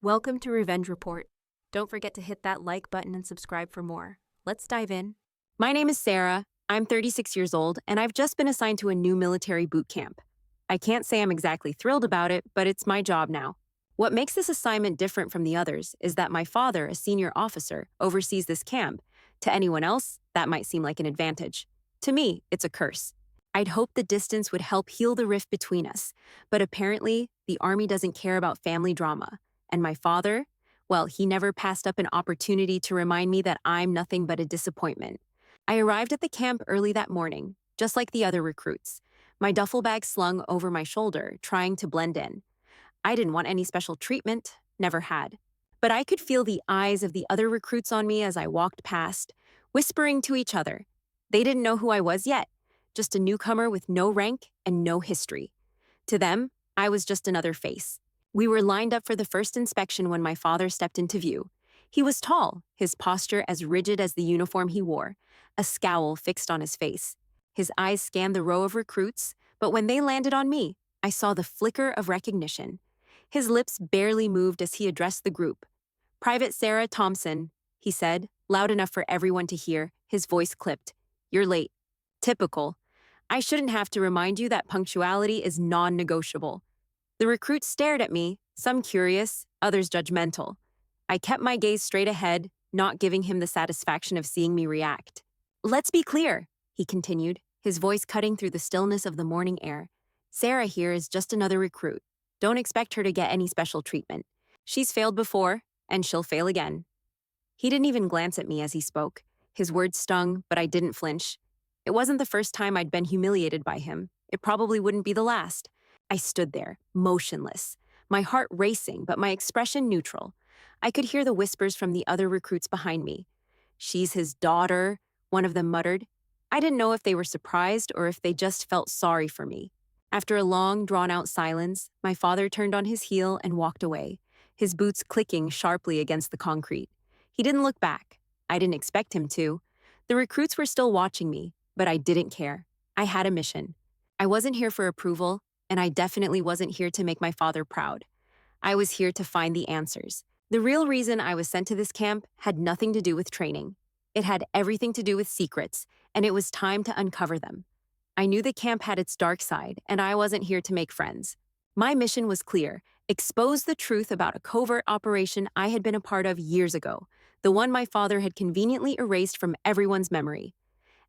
Welcome to Revenge Report. Don't forget to hit that like button and subscribe for more. Let's dive in. My name is Sarah. I'm 36 years old, and I've just been assigned to a new military boot camp. I can't say I'm exactly thrilled about it, but it's my job now. What makes this assignment different from the others is that my father, a senior officer, oversees this camp. To anyone else, that might seem like an advantage. To me, it's a curse. I'd hoped the distance would help heal the rift between us, but apparently, the Army doesn't care about family drama. And my father, well, he never passed up an opportunity to remind me that I'm nothing but a disappointment. I arrived at the camp early that morning, just like the other recruits, my duffel bag slung over my shoulder, trying to blend in. I didn't want any special treatment, never had. But I could feel the eyes of the other recruits on me as I walked past, whispering to each other. They didn't know who I was yet, just a newcomer with no rank and no history. To them, I was just another face. We were lined up for the first inspection when my father stepped into view. He was tall, his posture as rigid as the uniform he wore, a scowl fixed on his face. His eyes scanned the row of recruits, but when they landed on me, I saw the flicker of recognition. His lips barely moved as he addressed the group. "Private Sarah Thompson," he said, loud enough for everyone to hear, his voice clipped. "You're late." Typical. I shouldn't have to remind you that punctuality is non-negotiable. The recruits stared at me, some curious, others judgmental. I kept my gaze straight ahead, not giving him the satisfaction of seeing me react. "Let's be clear," he continued, his voice cutting through the stillness of the morning air. "Sarah here is just another recruit. Don't expect her to get any special treatment. She's failed before, and she'll fail again." He didn't even glance at me as he spoke. His words stung, but I didn't flinch. It wasn't the first time I'd been humiliated by him. It probably wouldn't be the last. I stood there, motionless, my heart racing, but my expression neutral. I could hear the whispers from the other recruits behind me. "She's his daughter," one of them muttered. I didn't know if they were surprised or if they just felt sorry for me. After a long, drawn-out silence, my father turned on his heel and walked away, his boots clicking sharply against the concrete. He didn't look back. I didn't expect him to. The recruits were still watching me, but I didn't care. I had a mission. I wasn't here for approval, and I definitely wasn't here to make my father proud. I was here to find the answers. The real reason I was sent to this camp had nothing to do with training. It had everything to do with secrets, and it was time to uncover them. I knew the camp had its dark side, and I wasn't here to make friends. My mission was clear: expose the truth about a covert operation I had been a part of years ago, the one my father had conveniently erased from everyone's memory.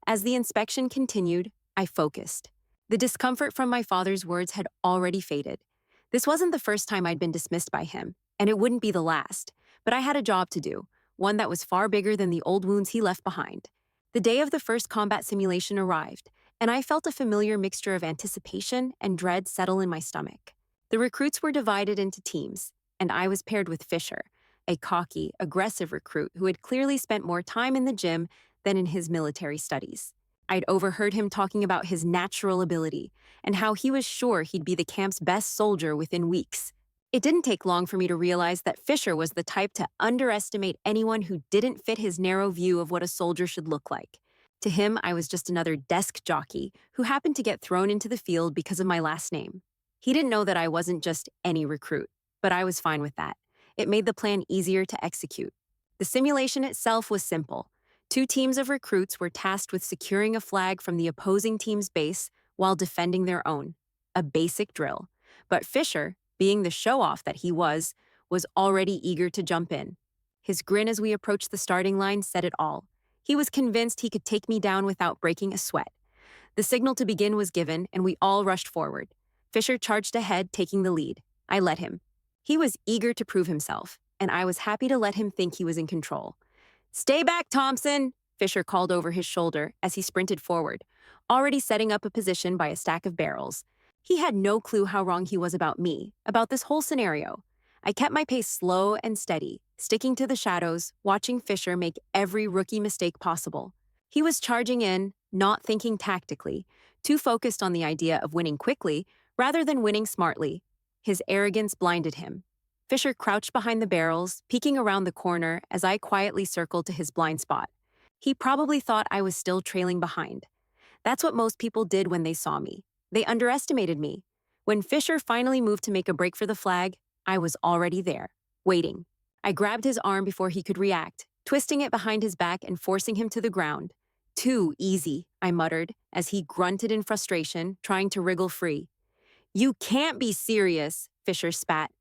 As the inspection continued, I focused. The discomfort from my father's words had already faded. This wasn't the first time I'd been dismissed by him, and it wouldn't be the last. But I had a job to do, one that was far bigger than the old wounds he left behind. The day of the first combat simulation arrived, and I felt a familiar mixture of anticipation and dread settle in my stomach. The recruits were divided into teams, and I was paired with Fisher, a cocky, aggressive recruit who had clearly spent more time in the gym than in his military studies. I'd overheard him talking about his natural ability and how he was sure he'd be the camp's best soldier within weeks. It didn't take long for me to realize that Fisher was the type to underestimate anyone who didn't fit his narrow view of what a soldier should look like. To him, I was just another desk jockey who happened to get thrown into the field because of my last name. He didn't know that I wasn't just any recruit, but I was fine with that. It made the plan easier to execute. The simulation itself was simple. 2 teams of recruits were tasked with securing a flag from the opposing team's base while defending their own. A basic drill. But Fisher, being the show-off that he was already eager to jump in. His grin as we approached the starting line said it all. He was convinced he could take me down without breaking a sweat. The signal to begin was given, and we all rushed forward. Fisher charged ahead, taking the lead. I let him. He was eager to prove himself, and I was happy to let him think he was in control. "Stay back, Thompson," Fisher called over his shoulder as he sprinted forward, already setting up a position by a stack of barrels. He had no clue how wrong he was about me, about this whole scenario. I kept my pace slow and steady, sticking to the shadows, watching Fisher make every rookie mistake possible. He was charging in, not thinking tactically, too focused on the idea of winning quickly rather than winning smartly. His arrogance blinded him. Fisher crouched behind the barrels, peeking around the corner as I quietly circled to his blind spot. He probably thought I was still trailing behind. That's what most people did when they saw me. They underestimated me. When Fisher finally moved to make a break for the flag, I was already there. waiting. I grabbed his arm before he could react, twisting it behind his back and forcing him to the ground. Too easy, I muttered, as he grunted in frustration, trying to wriggle free. You can't be serious, Fisher spat.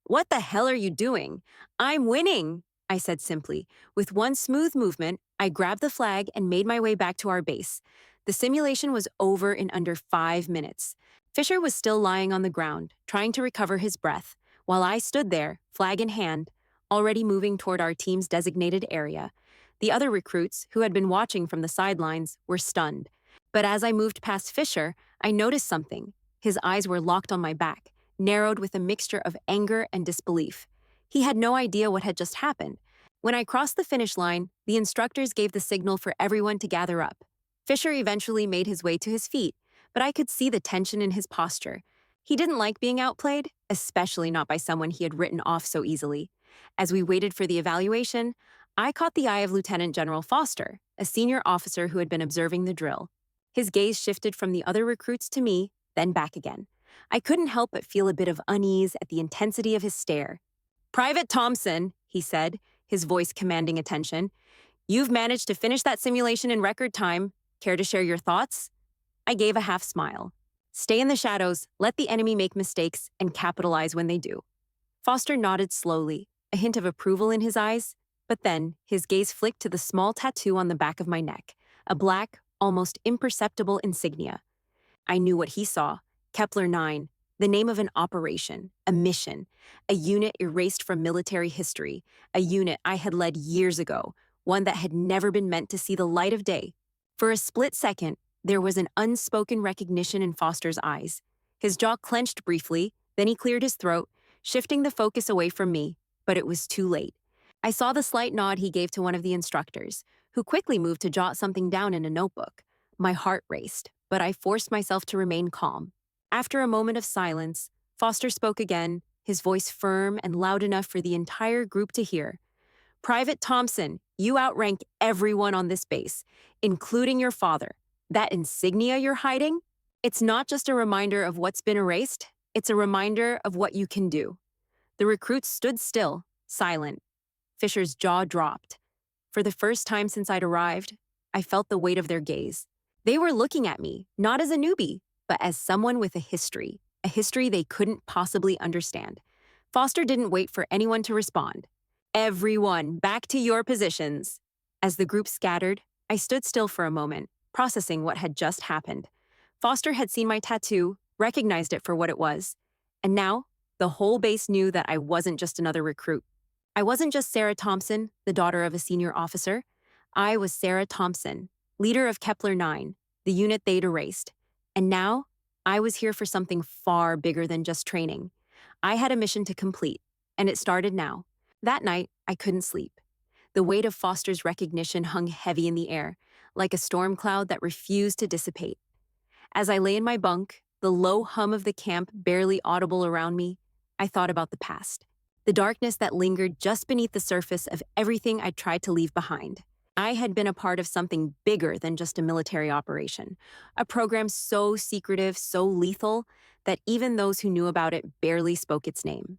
What the hell are you doing? I'm winning, I said simply. With one smooth movement, I grabbed the flag and made my way back to our base. The simulation was over in under 5 minutes. Fisher was still lying on the ground, trying to recover his breath, while I stood there, flag in hand, already moving toward our team's designated area. The other recruits, who had been watching from the sidelines, were stunned. But as I moved past Fisher, I noticed something. His eyes were locked on my back, narrowed with a mixture of anger and disbelief. He had no idea what had just happened. When I crossed the finish line, the instructors gave the signal for everyone to gather up. Fisher eventually made his way to his feet, but I could see the tension in his posture. He didn't like being outplayed, especially not by someone he had written off so easily. As we waited for the evaluation, I caught the eye of Lieutenant General Foster, a senior officer who had been observing the drill. His gaze shifted from the other recruits to me, then back again. I couldn't help but feel a bit of unease at the intensity of his stare. Private Thompson, he said, his voice commanding attention, you've managed to finish that simulation in record time. Care to share your thoughts? I gave a half smile. Stay in the shadows, let the enemy make mistakes, and capitalize when they do. Foster nodded slowly, a hint of approval in his eyes, but then his gaze flicked to the small tattoo on the back of my neck, a black, almost imperceptible insignia. I knew what he saw. Kepler 9, the name of an operation, a mission, a unit erased from military history, a unit I had led years ago, one that had never been meant to see the light of day. For a split second, there was an unspoken recognition in Foster's eyes. His jaw clenched briefly, then he cleared his throat, shifting the focus away from me, but it was too late. I saw the slight nod he gave to one of the instructors, who quickly moved to jot something down in a notebook. My heart raced, but I forced myself to remain calm. After a moment of silence, Foster spoke again, his voice firm and loud enough for the entire group to hear. Private Thompson, you outrank everyone on this base, including your father. That insignia you're hiding? It's not just a reminder of what's been erased, it's a reminder of what you can do. The recruits stood still, silent. Fisher's jaw dropped. For the first time since I'd arrived, I felt the weight of their gaze. They were looking at me, not as a newbie, but as someone with a history they couldn't possibly understand. Foster didn't wait for anyone to respond. Everyone, back to your positions. As the group scattered, I stood still for a moment, processing what had just happened. Foster had seen my tattoo, recognized it for what it was, and now the whole base knew that I wasn't just another recruit. I wasn't just Sarah Thompson, the daughter of a senior officer. I was Sarah Thompson, leader of Kepler 9, the unit they'd erased. And now, I was here for something far bigger than just training. I had a mission to complete, and it started now. That night, I couldn't sleep. The weight of Foster's recognition hung heavy in the air, like a storm cloud that refused to dissipate. As I lay in my bunk, the low hum of the camp barely audible around me, I thought about the past. The darkness that lingered just beneath the surface of everything I'd tried to leave behind. I had been a part of something bigger than just a military operation, a program so secretive, so lethal, that even those who knew about it barely spoke its name.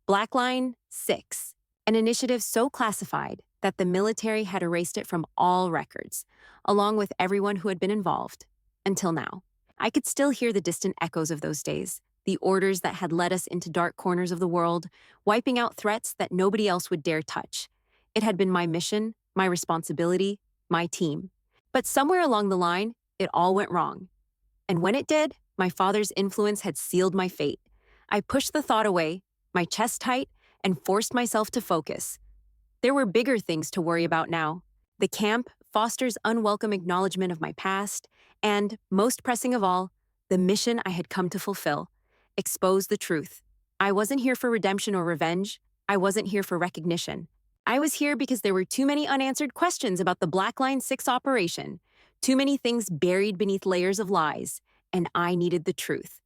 Blackline 6, an initiative so classified that the military had erased it from all records, along with everyone who had been involved, until now. I could still hear the distant echoes of those days, the orders that had led us into dark corners of the world, wiping out threats that nobody else would dare touch. It had been my mission, my responsibility, my team. But somewhere along the line, it all went wrong. And when it did, my father's influence had sealed my fate. I pushed the thought away, my chest tight, and forced myself to focus. There were bigger things to worry about now. The camp, Foster's unwelcome acknowledgement of my past, and, most pressing of all, the mission I had come to fulfill. Expose the truth. I wasn't here for redemption or revenge. I wasn't here for recognition. I was here because there were too many unanswered questions about the Blackline 6 operation, too many things buried beneath layers of lies, and I needed the truth.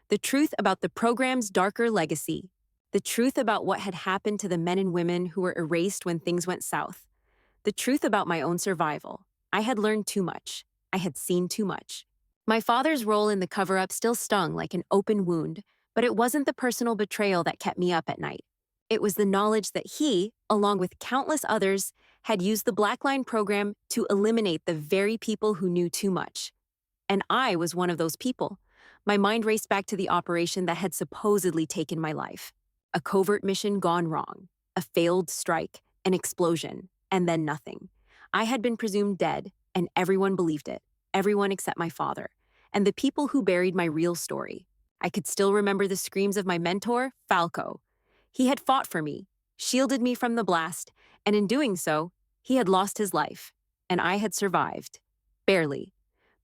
The truth about the program's darker legacy. The truth about what had happened to the men and women who were erased when things went south. The truth about my own survival. I had learned too much. I had seen too much. My father's role in the cover-up still stung like an open wound, but it wasn't the personal betrayal that kept me up at night. It was the knowledge that he, along with countless others, had used the Black Line program to eliminate the very people who knew too much. And I was one of those people. My mind raced back to the operation that had supposedly taken my life. A covert mission gone wrong, a failed strike, an explosion, and then nothing. I had been presumed dead, and everyone believed it. Everyone except my father, and the people who buried my real story. I could still remember the screams of my mentor, Falco. He had fought for me, shielded me from the blast, and in doing so, he had lost his life, and I had survived. Barely.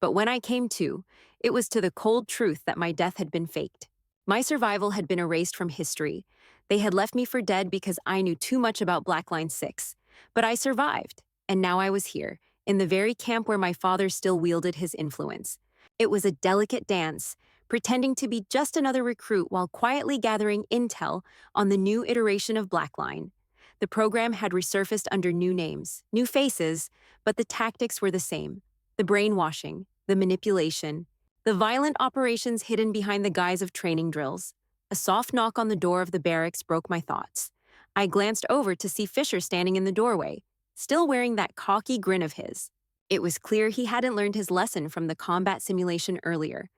But when I came to, it was to the cold truth that my death had been faked. My survival had been erased from history. They had left me for dead because I knew too much about Black Line 6. But I survived, and now I was here, in the very camp where my father still wielded his influence. It was a delicate dance, pretending to be just another recruit while quietly gathering intel on the new iteration of Black Line. The program had resurfaced under new names, new faces, but the tactics were the same. The brainwashing, the manipulation, the violent operations hidden behind the guise of training drills. A soft knock on the door of the barracks broke my thoughts. I glanced over to see Fisher standing in the doorway, still wearing that cocky grin of his. It was clear he hadn't learned his lesson from the combat simulation earlier.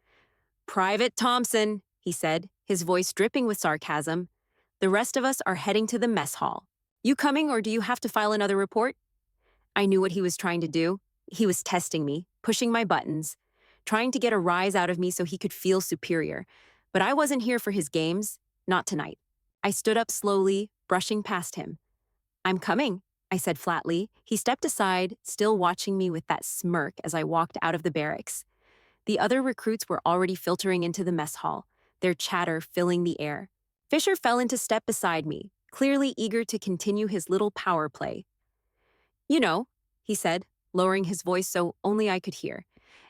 "Private Thompson," he said, his voice dripping with sarcasm. "The rest of us are heading to the mess hall. You coming, or do you have to file another report?" I knew what he was trying to do. He was testing me, pushing my buttons, trying to get a rise out of me so he could feel superior. But I wasn't here for his games, not tonight. I stood up slowly, brushing past him. "I'm coming," I said flatly. He stepped aside, still watching me with that smirk as I walked out of the barracks. The other recruits were already filtering into the mess hall, their chatter filling the air. Fisher fell into step beside me, clearly eager to continue his little power play. "You know," he said, lowering his voice so only I could hear,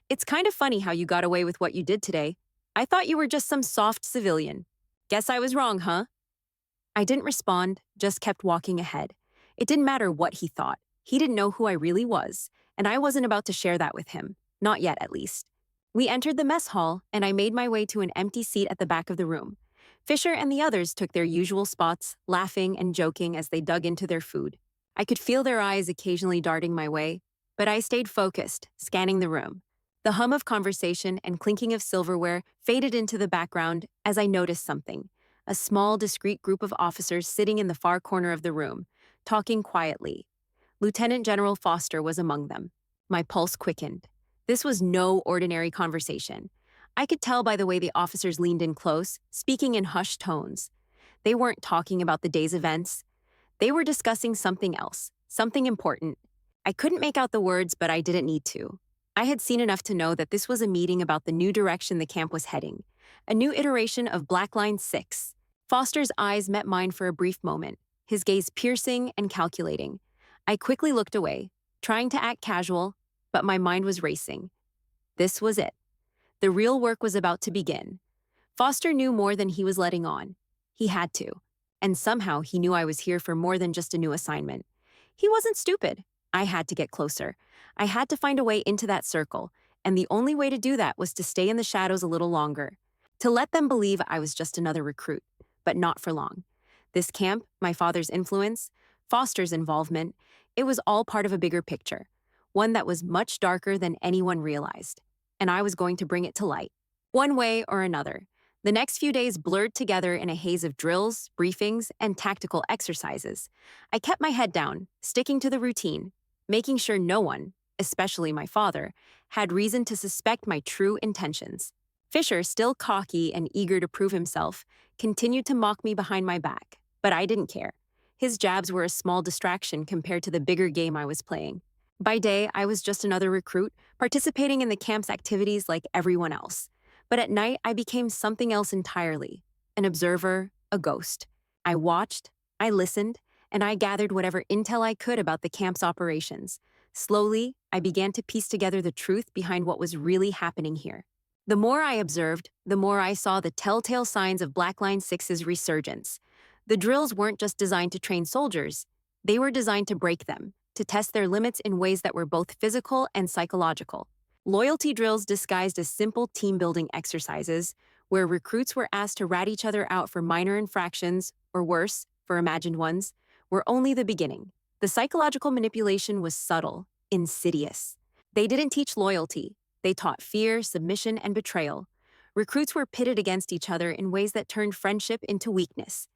"it's kind of funny how you got away with what you did today. I thought you were just some soft civilian. Guess I was wrong, huh?" I didn't respond, just kept walking ahead. It didn't matter what he thought. He didn't know who I really was, and I wasn't about to share that with him. Not yet, at least. We entered the mess hall, and I made my way to an empty seat at the back of the room. Fisher and the others took their usual spots, laughing and joking as they dug into their food. I could feel their eyes occasionally darting my way, but I stayed focused, scanning the room. The hum of conversation and clinking of silverware faded into the background as I noticed something. A small, discreet group of officers sitting in the far corner of the room, talking quietly. Lieutenant General Foster was among them. My pulse quickened. This was no ordinary conversation. I could tell by the way the officers leaned in close, speaking in hushed tones. They weren't talking about the day's events. They were discussing something else, something important. I couldn't make out the words, but I didn't need to. I had seen enough to know that this was a meeting about the new direction the camp was heading, a new iteration of Black Line 6. Foster's eyes met mine for a brief moment, his gaze piercing and calculating. I quickly looked away, trying to act casual, but my mind was racing. This was it. The real work was about to begin. Foster knew more than he was letting on. He had to. And somehow he knew I was here for more than just a new assignment. He wasn't stupid. I had to get closer. I had to find a way into that circle, and the only way to do that was to stay in the shadows a little longer, to let them believe I was just another recruit, but not for long. This camp, my father's influence, Foster's involvement, it was all part of a bigger picture, one that was much darker than anyone realized, and I was going to bring it to light, one way or another. The next few days blurred together in a haze of drills, briefings, and tactical exercises. I kept my head down, sticking to the routine, making sure no one, especially my father, had reason to suspect my true intentions. Fisher, still cocky and eager to prove himself, continued to mock me behind my back, but I didn't care. His jabs were a small distraction compared to the bigger game I was playing. By day, I was just another recruit, participating in the camp's activities like everyone else. But at night, I became something else entirely, an observer, a ghost. I watched, I listened, and I gathered whatever intel I could about the camp's operations. Slowly, I began to piece together the truth behind what was really happening here. The more I observed, the more I saw the telltale signs of Black Line 6's resurgence. The drills weren't just designed to train soldiers. They were designed to break them, to test their limits in ways that were both physical and psychological. Loyalty drills disguised as simple team-building exercises, where recruits were asked to rat each other out for minor infractions, or worse, for imagined ones, were only the beginning. The psychological manipulation was subtle, insidious. They didn't teach loyalty. They taught fear, submission, and betrayal. Recruits were pitted against each other in ways that turned friendship into weakness.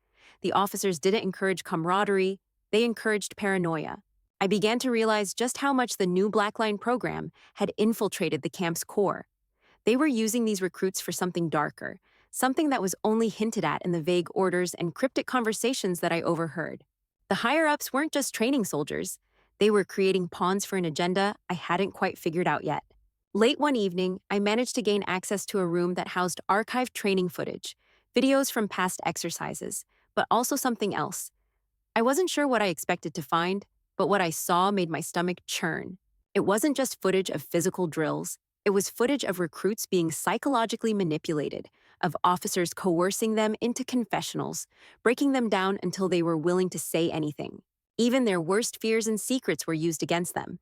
The officers didn't encourage camaraderie, they encouraged paranoia. I began to realize just how much the new Blackline program had infiltrated the camp's core. They were using these recruits for something darker, something that was only hinted at in the vague orders and cryptic conversations that I overheard. The higher-ups weren't just training soldiers. They were creating pawns for an agenda I hadn't quite figured out yet. Late one evening, I managed to gain access to a room that housed archived training footage, videos from past exercises, but also something else. I wasn't sure what I expected to find, but what I saw made my stomach churn. It wasn't just footage of physical drills. It was footage of recruits being psychologically manipulated, of officers coercing them into confessionals, breaking them down until they were willing to say anything. Even their worst fears and secrets were used against them.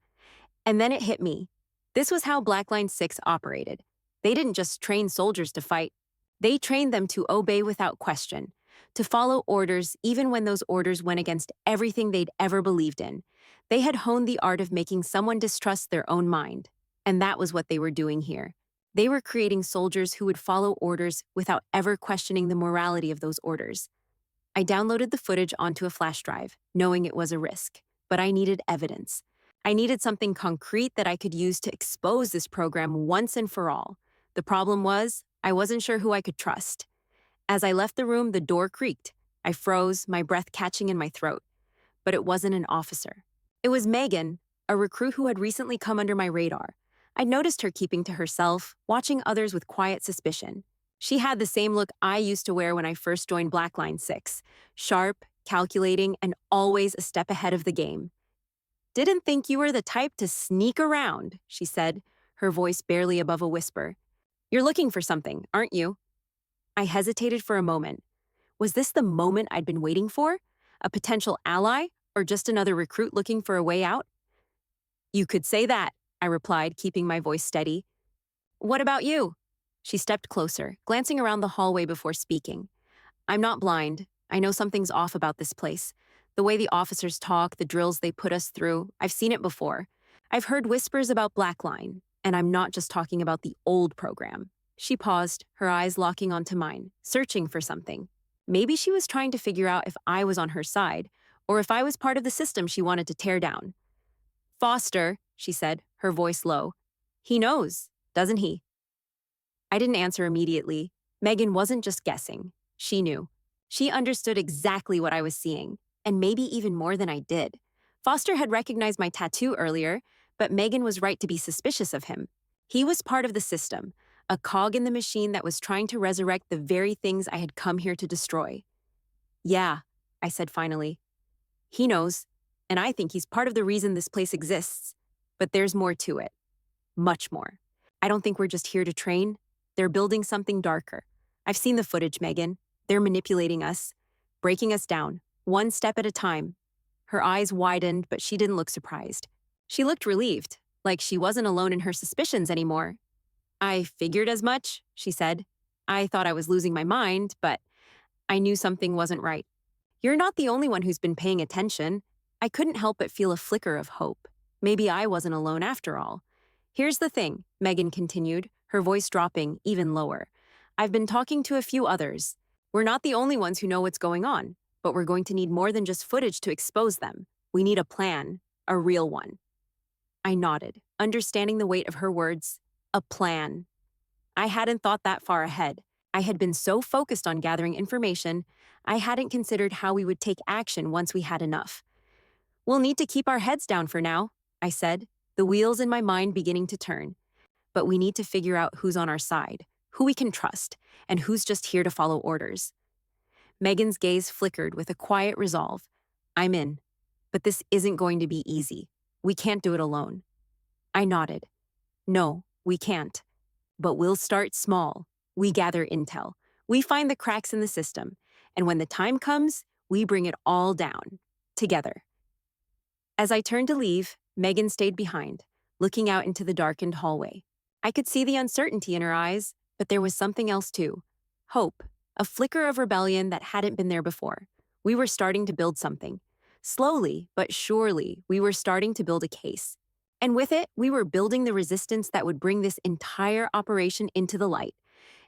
And then it hit me. This was how Blackline 6 operated. They didn't just train soldiers to fight. They trained them to obey without question, to follow orders even when those orders went against everything they'd ever believed in. They had honed the art of making someone distrust their own mind. And that was what they were doing here. They were creating soldiers who would follow orders without ever questioning the morality of those orders. I downloaded the footage onto a flash drive, knowing it was a risk. But I needed evidence. I needed something concrete that I could use to expose this program once and for all. The problem was, I wasn't sure who I could trust. As I left the room, the door creaked. I froze, my breath catching in my throat. But it wasn't an officer. It was Megan, a recruit who had recently come under my radar. I'd noticed her keeping to herself, watching others with quiet suspicion. She had the same look I used to wear when I first joined Blackline 6, sharp, calculating, and always a step ahead of the game. "Didn't think you were the type to sneak around," she said, her voice barely above a whisper. "You're looking for something, aren't you?" I hesitated for a moment. Was this the moment I'd been waiting for? A potential ally, or just another recruit looking for a way out? "You could say that," I replied, keeping my voice steady. "What about you?" She stepped closer, glancing around the hallway before speaking. "I'm not blind. I know something's off about this place. The way the officers talk, the drills they put us through, I've seen it before. I've heard whispers about Blackline, and I'm not just talking about the old program." She paused, her eyes locking onto mine, searching for something. Maybe she was trying to figure out if I was on her side, or if I was part of the system she wanted to tear down. "Foster," she said, her voice low. "He knows, doesn't he?" I didn't answer immediately. Megan wasn't just guessing. She knew. She understood exactly what I was seeing, and maybe even more than I did. Foster had recognized my tattoo earlier, but Megan was right to be suspicious of him. He was part of the system, a cog in the machine that was trying to resurrect the very things I had come here to destroy. "Yeah," I said finally. "He knows, and I think he's part of the reason this place exists. But there's more to it. Much more. I don't think we're just here to train. They're building something darker. I've seen the footage, Megan. They're manipulating us, breaking us down, one step at a time." Her eyes widened, but she didn't look surprised. She looked relieved, like she wasn't alone in her suspicions anymore. "I figured as much," she said. "I thought I was losing my mind, but I knew something wasn't right. You're not the only one who's been paying attention." I couldn't help but feel a flicker of hope. Maybe I wasn't alone after all. "Here's the thing," Megan continued, her voice dropping even lower. "I've been talking to a few others. We're not the only ones who know what's going on, but we're going to need more than just footage to expose them. We need a plan, a real one." I nodded, understanding the weight of her words. A plan. I hadn't thought that far ahead. I had been so focused on gathering information, I hadn't considered how we would take action once we had enough. "We'll need to keep our heads down for now," I said, the wheels in my mind beginning to turn. "But we need to figure out who's on our side, who we can trust, and who's just here to follow orders." Megan's gaze flickered with a quiet resolve. "I'm in. But this isn't going to be easy. We can't do it alone." I nodded. "No, we can't. But we'll start small. We gather intel. We find the cracks in the system. And when the time comes, we bring it all down. Together." As I turned to leave, Megan stayed behind, looking out into the darkened hallway. I could see the uncertainty in her eyes, but there was something else too. Hope, a flicker of rebellion that hadn't been there before. We were starting to build something. Slowly, but surely, we were starting to build a case. And with it, we were building the resistance that would bring this entire operation into the light.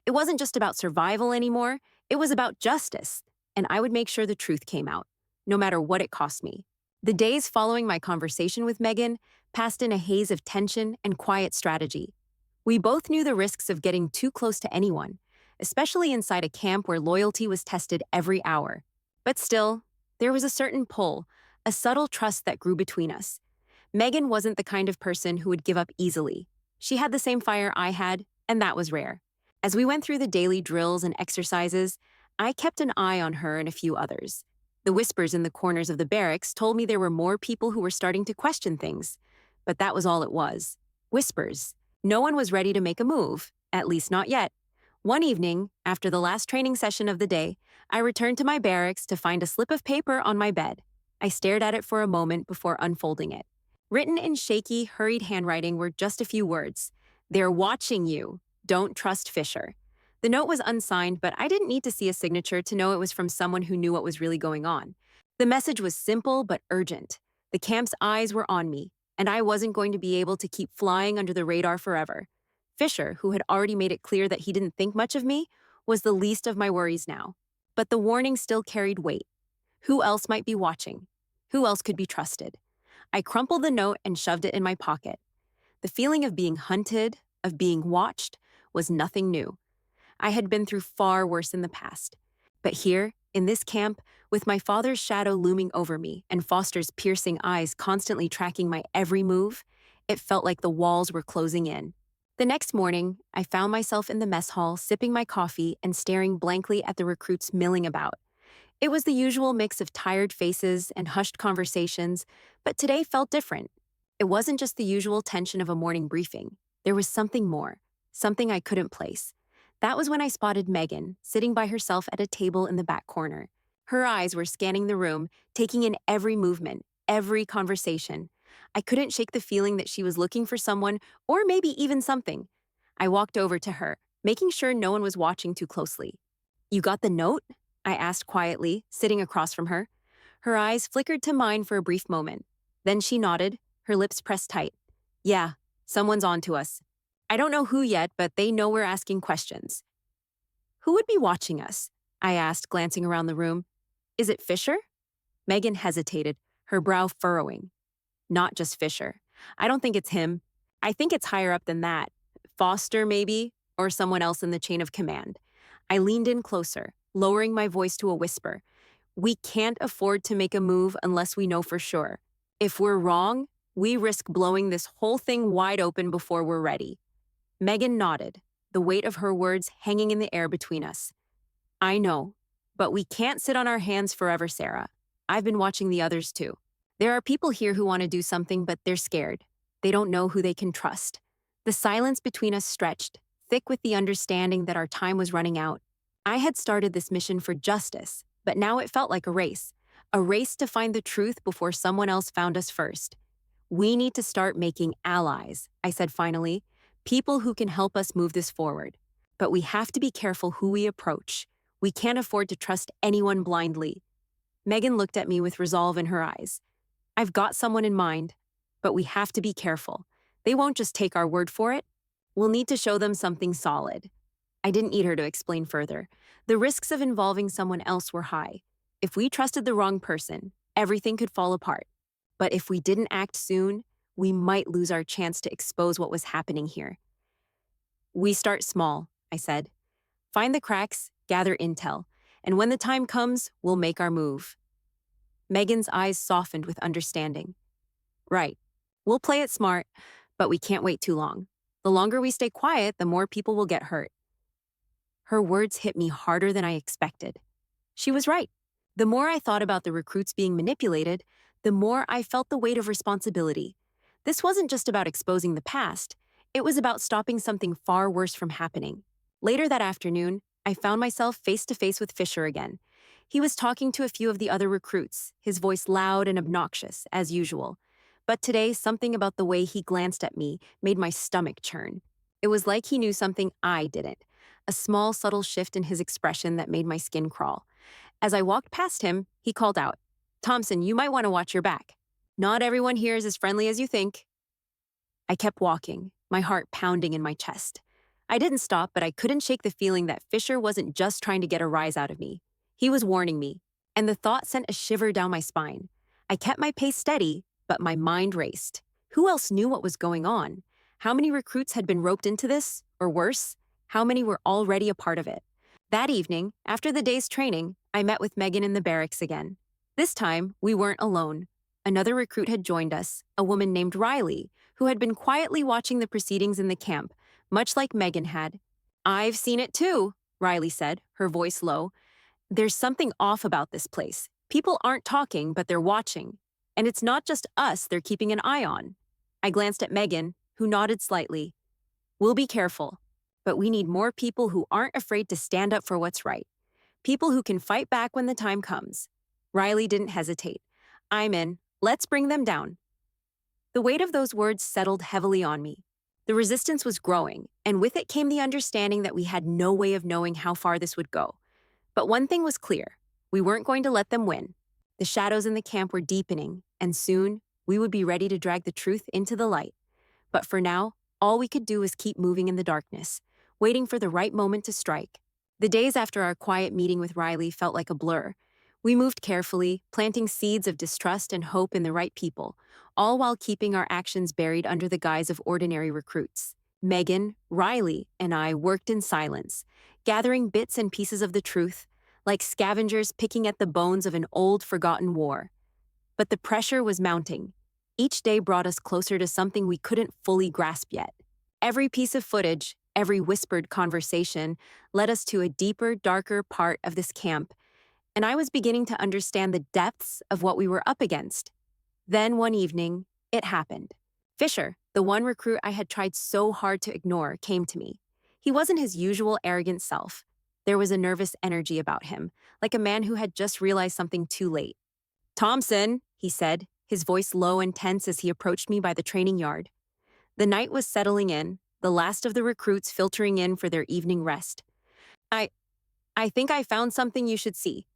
It wasn't just about survival anymore, it was about justice. And I would make sure the truth came out, no matter what it cost me. The days following my conversation with Megan passed in a haze of tension and quiet strategy. We both knew the risks of getting too close to anyone, especially inside a camp where loyalty was tested every hour. But still, there was a certain pull, a subtle trust that grew between us. Megan wasn't the kind of person who would give up easily. She had the same fire I had, and that was rare. As we went through the daily drills and exercises, I kept an eye on her and a few others. The whispers in the corners of the barracks told me there were more people who were starting to question things. But that was all it was. Whispers. No one was ready to make a move, at least not yet. One evening, after the last training session of the day, I returned to my barracks to find a slip of paper on my bed. I stared at it for a moment before unfolding it. Written in shaky, hurried handwriting were just a few words. "They're watching you. Don't trust Fisher." The note was unsigned, but I didn't need to see a signature to know it was from someone who knew what was really going on. The message was simple but urgent. The camp's eyes were on me, and I wasn't going to be able to keep flying under the radar forever. Fisher, who had already made it clear that he didn't think much of me, was the least of my worries now. But the warning still carried weight. Who else might be watching? Who else could be trusted? I crumpled the note and shoved it in my pocket. The feeling of being hunted, of being watched, was nothing new. I had been through far worse in the past. But here, in this camp, with my father's shadow looming over me and Foster's piercing eyes constantly tracking my every move, it felt like the walls were closing in. The next morning, I found myself in the mess hall sipping my coffee and staring blankly at the recruits milling about. It was the usual mix of tired faces and hushed conversations, but today felt different. It wasn't just the usual tension of a morning briefing. There was something more, something I couldn't place. That was when I spotted Megan, sitting by herself at a table in the back corner. Her eyes were scanning the room, taking in every movement, every conversation. I couldn't shake the feeling that she was looking for someone, or maybe even something. I walked over to her, making sure no one was watching too closely. "You got the note?" I asked quietly, sitting across from her. Her eyes flickered to mine for a brief moment. Then she nodded, her lips pressed tight. "Yeah, someone's on to us. I don't know who yet, but they know we're asking questions." "Who would be watching us?" I asked, glancing around the room. "Is it Fisher?" Megan hesitated, her brow furrowing. "Not just Fisher. I don't think it's him. I think it's higher up than that. Foster, maybe, or someone else in the chain of command." I leaned in closer, lowering my voice to a whisper. "We can't afford to make a move unless we know for sure. If we're wrong, we risk blowing this whole thing wide open before we're ready." Megan nodded, the weight of her words hanging in the air between us. "I know, but we can't sit on our hands forever, Sarah. I've been watching the others too. There are people here who want to do something, but they're scared. They don't know who they can trust." The silence between us stretched, thick with the understanding that our time was running out. I had started this mission for justice, but now it felt like a race to find the truth before someone else found us first. "We need to start making allies," I said finally, "people who can help us move this forward. But we have to be careful who we approach. We can't afford to trust anyone blindly." Megan looked at me with resolve in her eyes. "I've got someone in mind, but we have to be careful. They won't just take our word for it. We'll need to show them something solid." I didn't need her to explain further. The risks of involving someone else were high. If we trusted the wrong person, everything could fall apart. But if we didn't act soon, we might lose our chance to expose what was happening here. "We start small," I said. "Find the cracks, gather intel, and when the time comes, we'll make our move." Megan's eyes softened with understanding. "Right. We'll play it smart, but we can't wait too long. The longer we stay quiet, the more people will get hurt." Her words hit me harder than I expected. She was right. The more I thought about the recruits being manipulated, the more I felt the weight of responsibility. This wasn't just about exposing the past. It was about stopping something far worse from happening. Later that afternoon, I found myself face to face with Fisher again. He was talking to a few of the other recruits, his voice loud and obnoxious, as usual. But today, something about the way he glanced at me made my stomach churn. It was like he knew something I didn't, a small, subtle shift in his expression that made my skin crawl. As I walked past him, he called out, "Thompson, you might want to watch your back. Not everyone here is as friendly as you think." I kept walking, my heart pounding in my chest. I didn't stop, but I couldn't shake the feeling that Fisher wasn't just trying to get a rise out of me. He was warning me, and the thought sent a shiver down my spine. I kept my pace steady, but my mind raced. Who else knew what was going on? How many recruits had been roped into this? Or worse, how many were already a part of it? That evening, after the day's training, I met with Megan in the barracks again. This time, we weren't alone. Another recruit had joined us, a woman named Riley, who had been quietly watching the proceedings in the camp, much like Megan had. "I've seen it too," Riley said, her voice low. "There's something off about this place. People aren't talking, but they're watching. And it's not just us they're keeping an eye on." I glanced at Megan, who nodded slightly. "We'll be careful, but we need more people who aren't afraid to stand up for what's right. People who can fight back when the time comes." Riley didn't hesitate. "I'm in. Let's bring them down." The weight of those words settled heavily on me. The resistance was growing, and with it came the understanding that we had no way of knowing how far this would go. But one thing was clear: we weren't going to let them win. The shadows in the camp were deepening, and soon we would be ready to drag the truth into the light. But for now, all we could do was keep moving in the darkness, waiting for the right moment to strike. The days after our quiet meeting with Riley felt like a blur. We moved carefully, planting seeds of distrust and hope in the right people, all while keeping our actions buried under the guise of ordinary recruits. Megan, Riley, and I worked in silence, gathering bits and pieces of the truth, like scavengers picking at the bones of an old, forgotten war. But the pressure was mounting. Each day brought us closer to something we couldn't fully grasp yet. Every piece of footage, every whispered conversation, led us to a deeper, darker part of this camp, and I was beginning to understand the depths of what we were up against. Then one evening, it happened. Fisher, the one recruit I had tried so hard to ignore, came to me. He wasn't his usual arrogant self. There was a nervous energy about him, like a man who had just realized something too late. "Thompson," he said, his voice low and tense as he approached me by the training yard. The night was settling in, the last of the recruits filtering in for their evening rest. I think I found something you should see."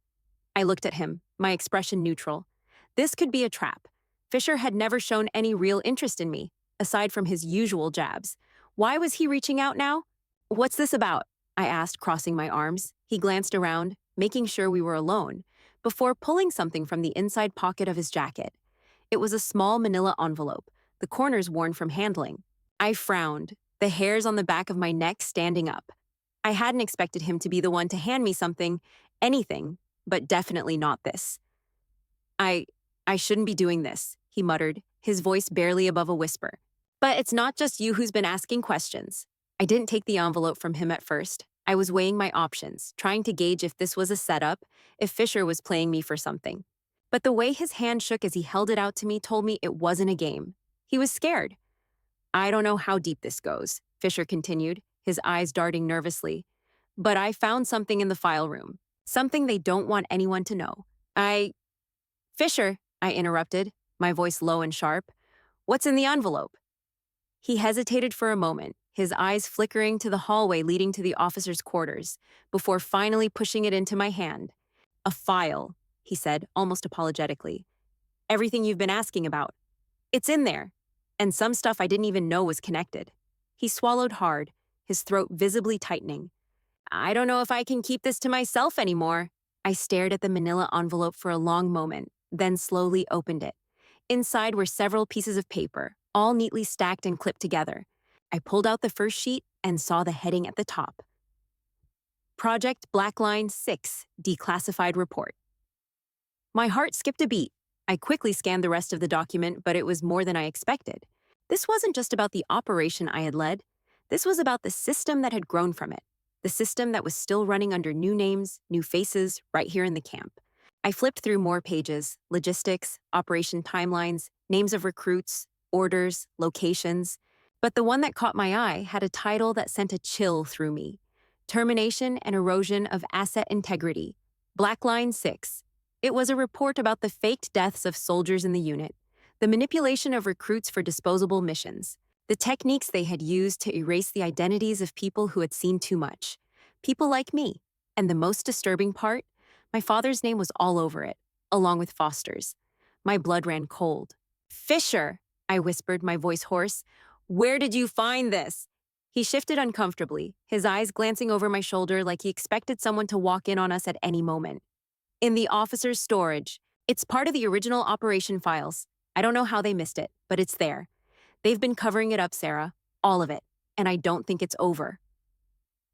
I looked at him, my expression neutral. This could be a trap. Fisher had never shown any real interest in me, aside from his usual jabs. Why was he reaching out now? "What's this about?" I asked, crossing my arms. He glanced around, making sure we were alone, before pulling something from the inside pocket of his jacket. It was a small manila envelope, the corners worn from handling. I frowned, the hairs on the back of my neck standing up. I hadn't expected him to be the one to hand me something, anything, but definitely not this. I shouldn't be doing this," he muttered, his voice barely above a whisper. "But it's not just you who's been asking questions." I didn't take the envelope from him at first. I was weighing my options, trying to gauge if this was a setup, if Fisher was playing me for something. But the way his hand shook as he held it out to me told me it wasn't a game. He was scared. "I don't know how deep this goes," Fisher continued, his eyes darting nervously. "But I found something in the file room. Something they don't want anyone to know. Fisher," I interrupted, my voice low and sharp. "What's in the envelope?" He hesitated for a moment, his eyes flickering to the hallway leading to the officers' quarters, before finally pushing it into my hand. "A file," he said, almost apologetically. "Everything you've been asking about. It's in there, and some stuff I didn't even know was connected." He swallowed hard, his throat visibly tightening. "I don't know if I can keep this to myself anymore." I stared at the manila envelope for a long moment, then slowly opened it. Inside were several pieces of paper, all neatly stacked and clipped together. I pulled out the first sheet and saw the heading at the top. "Project Blackline 6, Declassified Report." My heart skipped a beat. I quickly scanned the rest of the document, but it was more than I expected. This wasn't just about the operation I had led. This was about the system that had grown from it. The system that was still running under new names, new faces, right here in the camp. I flipped through more pages: logistics, operation timelines, names of recruits, orders, locations. But the one that caught my eye had a title that sent a chill through me: Termination and Erosion of Asset Integrity. Blackline 6. It was a report about the faked deaths of soldiers in the unit, the manipulation of recruits for disposable missions, the techniques they had used to erase the identities of people who had seen too much. People like me. And the most disturbing part? My father's name was all over it, along with Foster's. My blood ran cold. Fisher, I whispered, my voice hoarse. Where did you find this? He shifted uncomfortably, his eyes glancing over my shoulder like he expected someone to walk in on us at any moment. In the officer's storage. It's part of the original operation files. I don't know how they missed it, but it's there. They've been covering it up, Sarah. All of it. And I don't think it's over.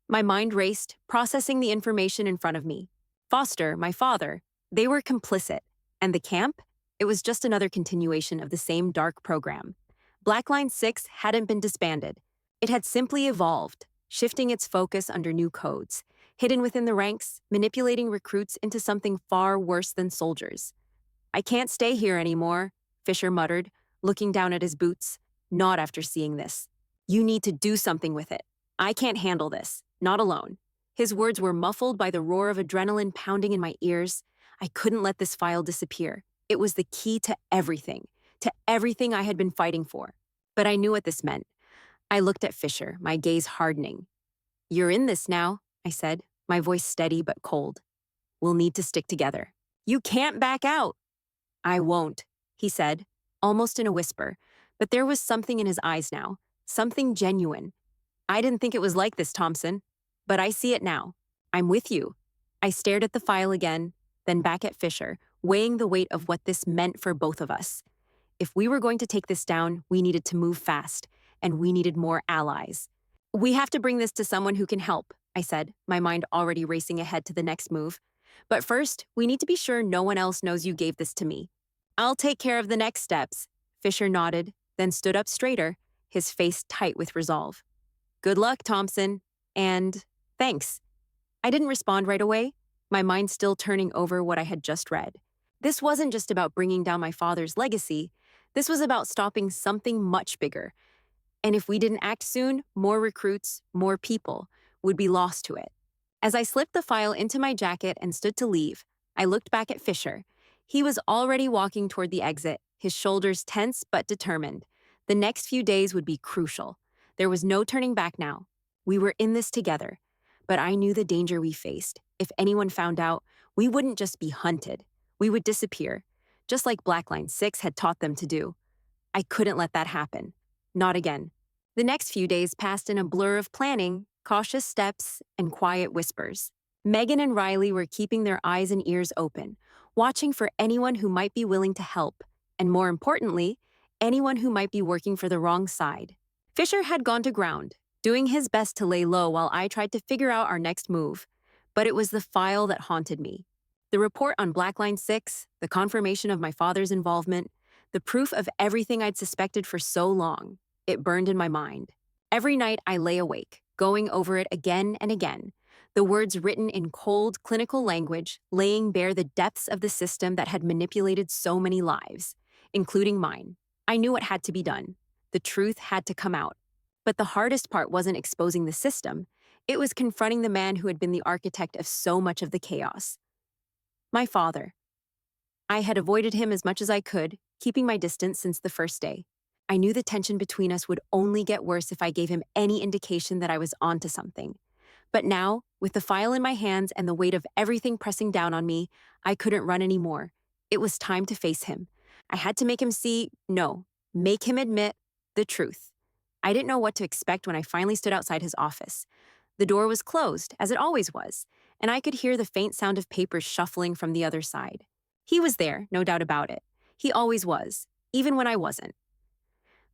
My mind raced, processing the information in front of me. Foster, my father, they were complicit. And the camp? It was just another continuation of the same dark program. Black Line 6 hadn't been disbanded. It had simply evolved, shifting its focus under new codes, hidden within the ranks, manipulating recruits into something far worse than soldiers. I can't stay here anymore, Fisher muttered, looking down at his boots. Not after seeing this. You need to do something with it. I can't handle this, not alone. His words were muffled by the roar of adrenaline pounding in my ears. I couldn't let this file disappear. It was the key to everything I had been fighting for. But I knew what this meant. I looked at Fisher, my gaze hardening. You're in this now, I said, my voice steady but cold. We'll need to stick together. You can't back out. I won't, he said, almost in a whisper, but there was something in his eyes now, something genuine. I didn't think it was like this, Thompson, but I see it now. I'm with you. I stared at the file again, then back at Fisher, weighing the weight of what this meant for both of us. If we were going to take this down, we needed to move fast, and we needed more allies. We have to bring this to someone who can help, I said, my mind already racing ahead to the next move. But first, we need to be sure no one else knows you gave this to me. I'll take care of the next steps. Fisher nodded, then stood up straighter, his face tight with resolve. Good luck, Thompson. And thanks. I didn't respond right away, my mind still turning over what I had just read. This wasn't just about bringing down my father's legacy. This was about stopping something much bigger. And if we didn't act soon, more recruits, more people, would be lost to it. As I slipped the file into my jacket and stood to leave, I looked back at Fisher. He was already walking toward the exit, his shoulders tense but determined. The next few days would be crucial. There was no turning back now. We were in this together. But I knew the danger we faced. If anyone found out, we wouldn't just be hunted. We would disappear, just like Black Line 6 had taught them to do. I couldn't let that happen. Not again. The next few days passed in a blur of planning, cautious steps, and quiet whispers. Megan and Riley were keeping their eyes and ears open, watching for anyone who might be willing to help, and more importantly, anyone who might be working for the wrong side. Fisher had gone to ground, doing his best to lay low while I tried to figure out our next move. But it was the file that haunted me. The report on Black Line 6, the confirmation of my father's involvement, the proof of everything I'd suspected for so long. It burned in my mind. Every night I lay awake, going over it again and again, the words written in cold, clinical language, laying bare the depths of the system that had manipulated so many lives, including mine. I knew it had to be done. The truth had to come out. But the hardest part wasn't exposing the system. It was confronting the man who had been the architect of so much of the chaos. My father. I had avoided him as much as I could, keeping my distance since the first day. I knew the tension between us would only get worse if I gave him any indication that I was onto something. But now, with the file in my hands and the weight of everything pressing down on me, I couldn't run anymore. It was time to face him. I had to make him make him admit the truth. I didn't know what to expect when I finally stood outside his office. The door was closed, as it always was, and I could hear the faint sound of papers shuffling from the other side. He was there, no doubt about it. He always was, even when I wasn't.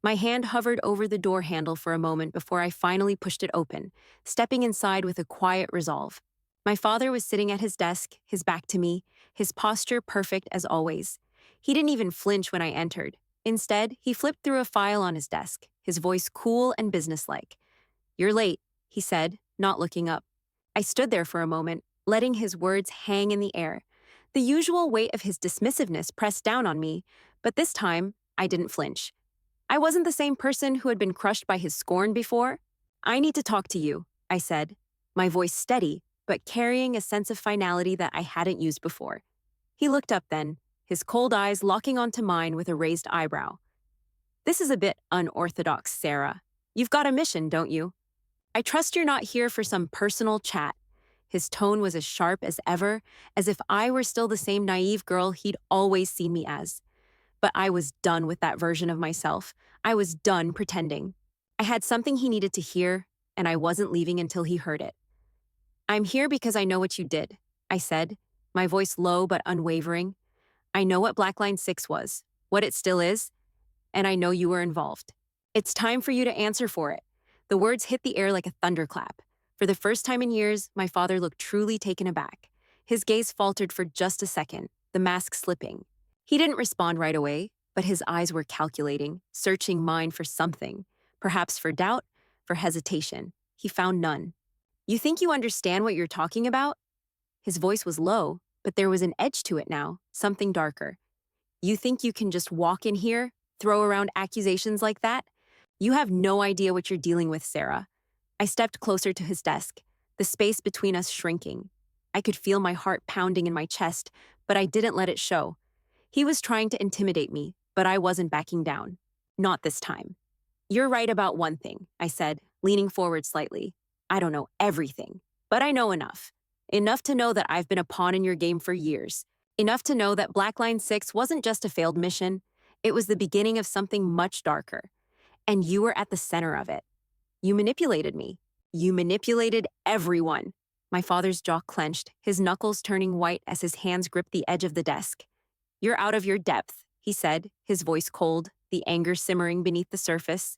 My hand hovered over the door handle for a moment before I finally pushed it open, stepping inside with a quiet resolve. My father was sitting at his desk, his back to me, his posture perfect as always. He didn't even flinch when I entered. Instead, he flipped through a file on his desk, his voice cool and businesslike. "You're late," he said, not looking up. I stood there for a moment, letting his words hang in the air. The usual weight of his dismissiveness pressed down on me, but this time, I didn't flinch. I wasn't the same person who had been crushed by his scorn before. "I need to talk to you," I said, my voice steady, but carrying a sense of finality that I hadn't used before. He looked up then, his cold eyes locking onto mine with a raised eyebrow. "This is a bit unorthodox, Sarah. You've got a mission, don't you? I trust you're not here for some personal chat." His tone was as sharp as ever, as if I were still the same naive girl he'd always seen me as. But I was done with that version of myself. I was done pretending. I had something he needed to hear, and I wasn't leaving until he heard it. "I'm here because I know what you did," I said, my voice low but unwavering. "I know what Black Line 6 was, what it still is, and I know you were involved. It's time for you to answer for it." The words hit the air like a thunderclap. For the first time in years, my father looked truly taken aback. His gaze faltered for just a second, the mask slipping. He didn't respond right away, but his eyes were calculating, searching mine for something. Perhaps for doubt, for hesitation. He found none. "You think you understand what you're talking about?" His voice was low, but there was an edge to it now, something darker. "You think you can just walk in here, throw around accusations like that? You have no idea what you're dealing with, Sarah." I stepped closer to his desk, the space between us shrinking. I could feel my heart pounding in my chest, but I didn't let it show. He was trying to intimidate me, but I wasn't backing down. Not this time. "You're right about one thing," I said, leaning forward slightly. "I don't know everything, but I know enough. Enough to know that I've been a pawn in your game for years. Enough to know that Black Line 6 wasn't just a failed mission. It was the beginning of something much darker. And you were at the center of it. You manipulated me. You manipulated everyone." My father's jaw clenched, his knuckles turning white as his hands gripped the edge of the desk. "You're out of your depth," he said, his voice cold, the anger simmering beneath the surface.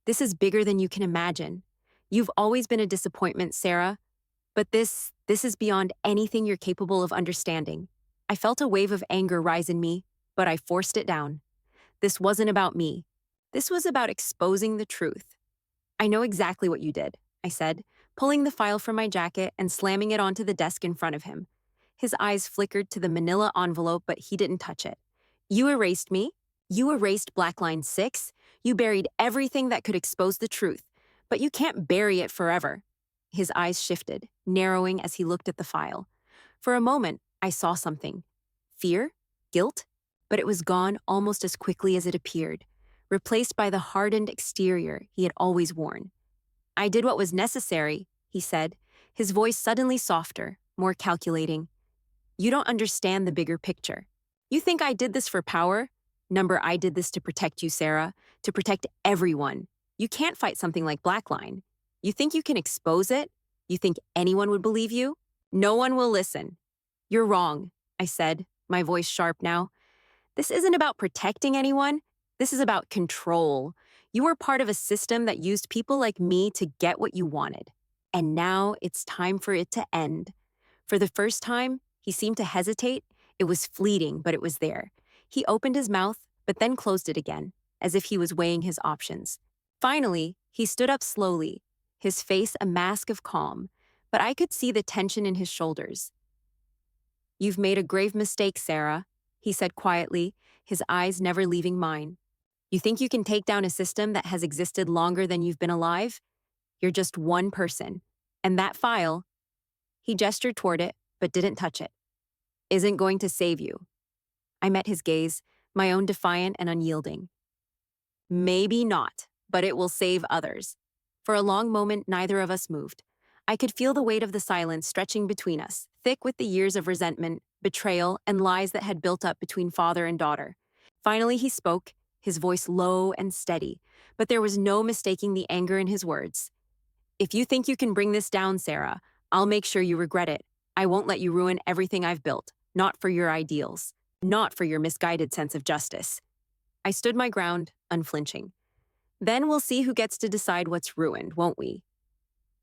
"This is bigger than you can imagine. You've always been a disappointment, Sarah. But this is beyond anything you're capable of understanding." I felt a wave of anger rise in me, but I forced it down. This wasn't about me. This was about exposing the truth. "I know exactly what you did," I said, pulling the file from my jacket and slamming it onto the desk in front of him. His eyes flickered to the manila envelope, but he didn't touch it. "You erased me. You erased Black Line 6. You buried everything that could expose the truth, but you can't bury it forever." His eyes shifted, narrowing as he looked at the file. For a moment, I saw something. Fear? Guilt? But it was gone almost as quickly as it appeared, replaced by the hardened exterior he had always worn. "I did what was necessary," he said, his voice suddenly softer, more calculating. "You don't understand the bigger picture. You think I did this for power? I did this to protect you, Sarah, to protect everyone. You can't fight something like Black Line. You think you can expose it? You think anyone would believe you? No one will listen." "You're wrong," I said, my voice sharp now. "This isn't about protecting anyone. This is about control. You were part of a system that used people like me to get what you wanted. And now it's time for it to end." For the first time, he seemed to hesitate. It was fleeting, but it was there. He opened his mouth, but then closed it again, as if he was weighing his options. Finally, he stood up slowly, his face a mask of calm, but I could see the tension in his shoulders. "You've made a grave mistake, Sarah," he said quietly, his eyes never leaving mine. "You think you can take down a system that has existed longer than you've been alive? You're just one person. And that file," he gestured toward it, but didn't touch it, "isn't going to save you." I met his gaze, my own defiant and unyielding. "Maybe not, but it will save others." For a long moment, neither of us moved. I could feel the weight of the silence stretching between us, thick with the years of resentment, betrayal, and lies that had built up between father and daughter. Finally, he spoke, his voice low and steady, but there was no mistaking the anger in his words. "If you think you can bring this down, Sarah, I'll make sure you regret it. I won't let you ruin everything I've built, not for your ideals, not for your misguided sense of justice." I stood my ground, unflinching. "Then we'll see who gets to decide what's ruined, won't we?"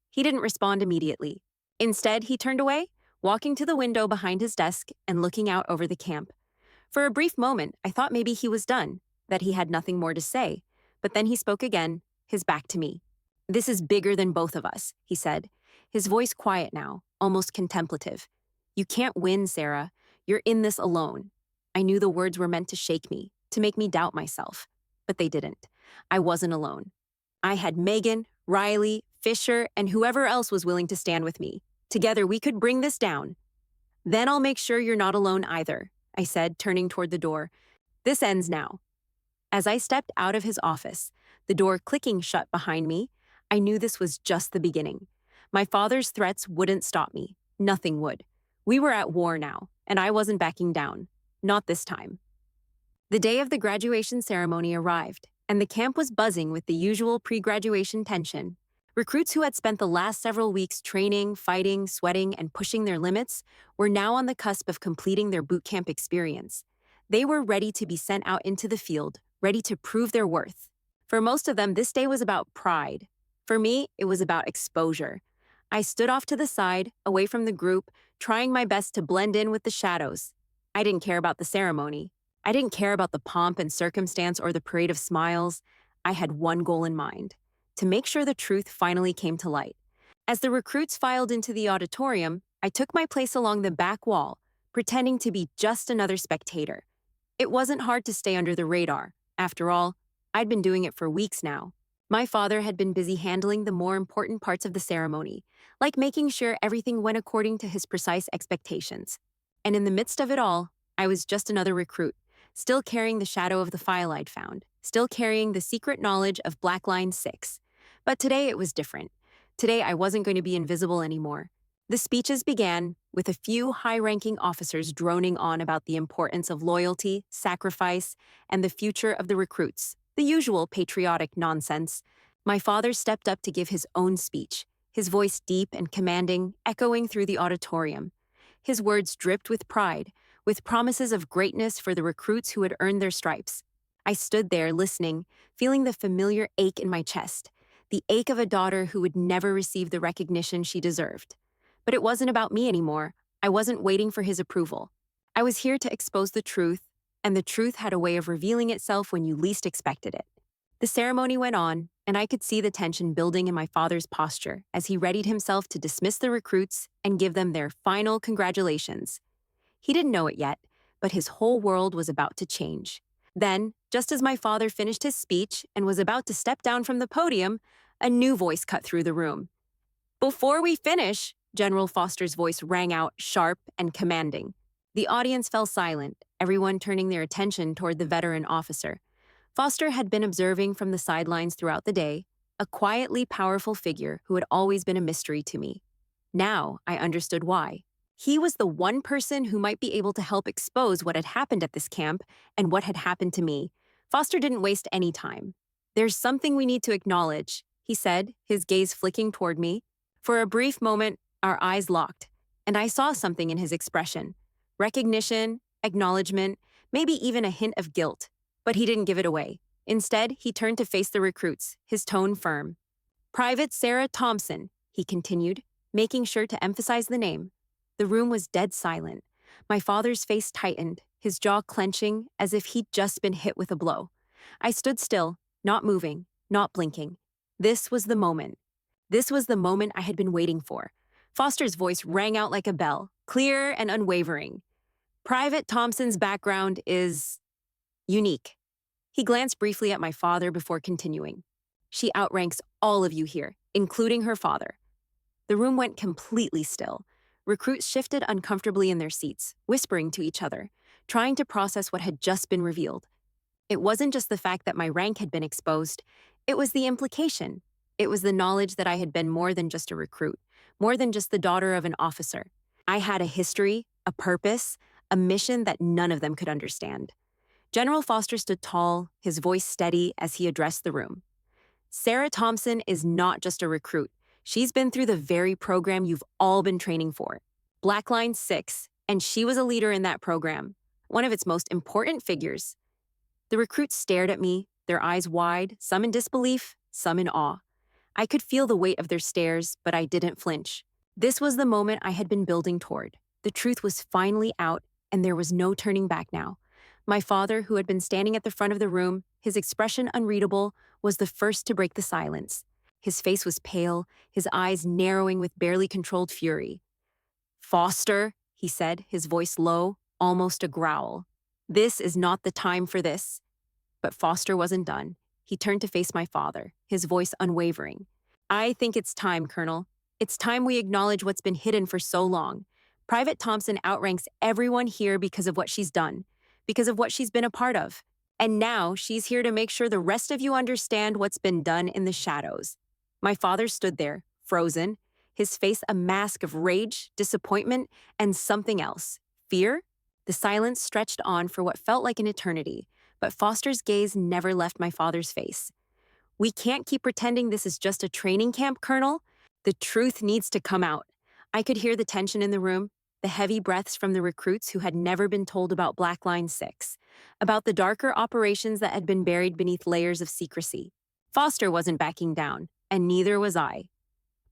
He didn't respond immediately. Instead, he turned away, walking to the window behind his desk and looking out over the camp. For a brief moment, I thought maybe he was done, that he had nothing more to say, but then he spoke again, his back to me. "This is bigger than both of us," he said, his voice quiet now, almost contemplative. "You can't win, Sarah. You're in this alone." I knew the words were meant to shake me, to make me doubt myself, but they didn't. I wasn't alone. I had Megan, Riley, Fisher, and whoever else was willing to stand with me. Together, we could bring this down. "Then I'll make sure you're not alone either," I said, turning toward the door. "This ends now." As I stepped out of his office, the door clicking shut behind me, I knew this was just the beginning. My father's threats wouldn't stop me. Nothing would. We were at war now, and I wasn't backing down. Not this time. The day of the graduation ceremony arrived, and the camp was buzzing with the usual pre-graduation tension. Recruits who had spent the last several weeks training, fighting, sweating, and pushing their limits were now on the cusp of completing their boot camp experience. They were ready to be sent out into the field, ready to prove their worth. For most of them, this day was about pride. For me, it was about exposure. I stood off to the side, away from the group, trying my best to blend in with the shadows. I didn't care about the ceremony. I didn't care about the pomp and circumstance or the parade of smiles. I had one goal in mind: to make sure the truth finally came to light. As the recruits filed into the auditorium, I took my place along the back wall, pretending to be just another spectator. It wasn't hard to stay under the radar. After all, I'd been doing it for weeks now. My father had been busy handling the more important parts of the ceremony, like making sure everything went according to his precise expectations. And in the midst of it all, I was just another recruit, still carrying the shadow of the file I'd found, still carrying the secret knowledge of Black Line 6. But today it was different. Today I wasn't going to be invisible anymore. The speeches began with a few high-ranking officers droning on about the importance of loyalty, sacrifice, and the future of the recruits. The usual patriotic nonsense. My father stepped up to give his own speech, his voice deep and commanding, echoing through the auditorium. His words dripped with pride, with promises of greatness for the recruits who had earned their stripes. I stood there listening, feeling the familiar ache in my chest, the ache of a daughter who would never receive the recognition she deserved. But it wasn't about me anymore. I wasn't waiting for his approval. I was here to expose the truth, and the truth had a way of revealing itself when you least expected it. The ceremony went on, and I could see the tension building in my father's posture as he readied himself to dismiss the recruits and give them their final congratulations. He didn't know it yet, but his whole world was about to change. Then, just as my father finished his speech and was about to step down from the podium, a new voice cut through the room. "Before we finish," General Foster's voice rang out, sharp and commanding. The audience fell silent, everyone turning their attention toward the veteran officer. Foster had been observing from the sidelines throughout the day, a quietly powerful figure who had always been a mystery to me. Now I understood why. He was the one person who might be able to help expose what had happened at this camp and what had happened to me. Foster didn't waste any time. "There's something we need to acknowledge," he said, his gaze flicking toward me. For a brief moment, our eyes locked, and I saw something in his expression. Recognition, acknowledgement, maybe even a hint of guilt. But he didn't give it away. Instead, he turned to face the recruits, his tone firm. "Private Sarah Thompson," he continued, making sure to emphasize the name. The room was dead silent. My father's face tightened, his jaw clenching as if he'd just been hit with a blow. I stood still, not moving, not blinking. This was the moment. This was the moment I had been waiting for. Foster's voice rang out like a bell, clear and unwavering. "Private Thompson's background is unique." He glanced briefly at my father before continuing. "She outranks all of you here, including her father." The room went completely still. Recruits shifted uncomfortably in their seats, whispering to each other, trying to process what had just been revealed. It wasn't just the fact that my rank had been exposed. It was the implication. It was the knowledge that I had been more than just a recruit, more than just the daughter of an officer. I had a history, a purpose, a mission that none of them could understand. General Foster stood tall, his voice steady as he addressed the room. "Sarah Thompson is not just a recruit. She's been through the very program you've all been training for, Black Line 6, and she was a leader in that program, one of its most important figures." The recruits stared at me, their eyes wide, some in disbelief, some in awe. I could feel the weight of their stares, but I didn't flinch. This was the moment I had been building toward. The truth was finally out, and there was no turning back now. My father, who had been standing at the front of the room, his expression unreadable, was the first to break the silence. His face was pale, his eyes narrowing with barely controlled fury. "Foster," he said, his voice low, almost a growl. "This is not the time for this." But Foster wasn't done. He turned to face my father, his voice unwavering. "I think it's time, Colonel. It's time we acknowledge what's been hidden for so long. Private Thompson outranks everyone here because of what she's done, because of what she's been a part of. And now she's here to make sure the rest of you understand what's been done in the shadows." My father stood there, frozen, his face a mask of rage, disappointment, and something else. Fear? The silence stretched on for what felt like an eternity, but Foster's gaze never left my father's face. "We can't keep pretending this is just a training camp, Colonel. The truth needs to come out." I could hear the tension in the room, the heavy breaths from the recruits who had never been told about Black Line 6, about the darker operations that had been buried beneath layers of secrecy. Foster wasn't backing down, and neither was I.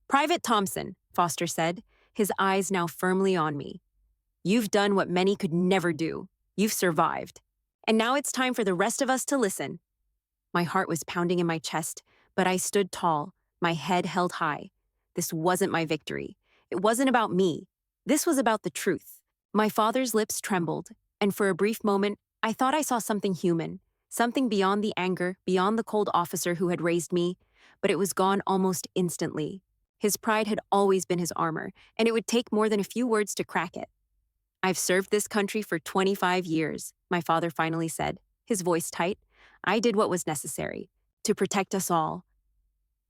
"Private Thompson," Foster said, his eyes now firmly on me. "You've done what many could never do. You've survived. And now it's time for the rest of us to listen." My heart was pounding in my chest, but I stood tall, my head held high. This wasn't my victory. It wasn't about me. This was about the truth. My father's lips trembled, and for a brief moment, I thought I saw something human, something beyond the anger, beyond the cold officer who had raised me, but it was gone almost instantly. His pride had always been his armor, and it would take more than a few words to crack it. "I've served this country for 25 years, my father finally said, his voice tight. "I did what was necessary, to protect us all."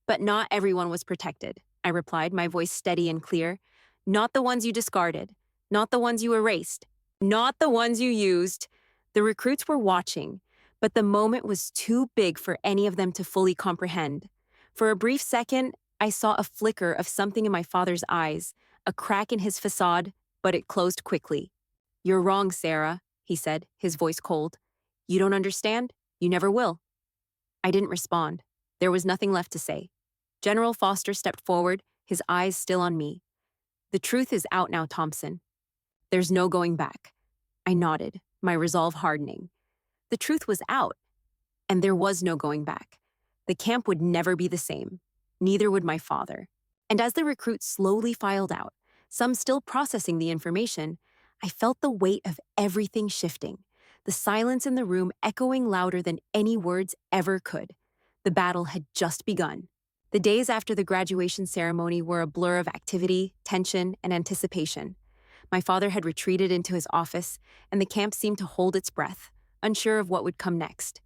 "But not everyone was protected," I replied, my voice steady and clear. "Not the ones you discarded, not the ones you erased, not the ones you used." The recruits were watching, but the moment was too big for any of them to fully comprehend. For a brief second, I saw a flicker of something in my father's eyes, a crack in his facade, but it closed quickly. "You're wrong, Sarah," he said, his voice cold. "You don't understand? You never will." I didn't respond. There was nothing left to say. General Foster stepped forward, his eyes still on me. "The truth is out now, Thompson. There's no going back." I nodded, my resolve hardening. The truth was out, and there was no going back. The camp would never be the same. Neither would my father. And as the recruits slowly filed out, some still processing the information, I felt the weight of everything shifting, the silence in the room echoing louder than any words ever could. The battle had just begun. The days after the graduation ceremony were a blur of activity, tension, and anticipation. My father had retreated into his office, and the camp seemed to hold its breath, unsure of what would come next.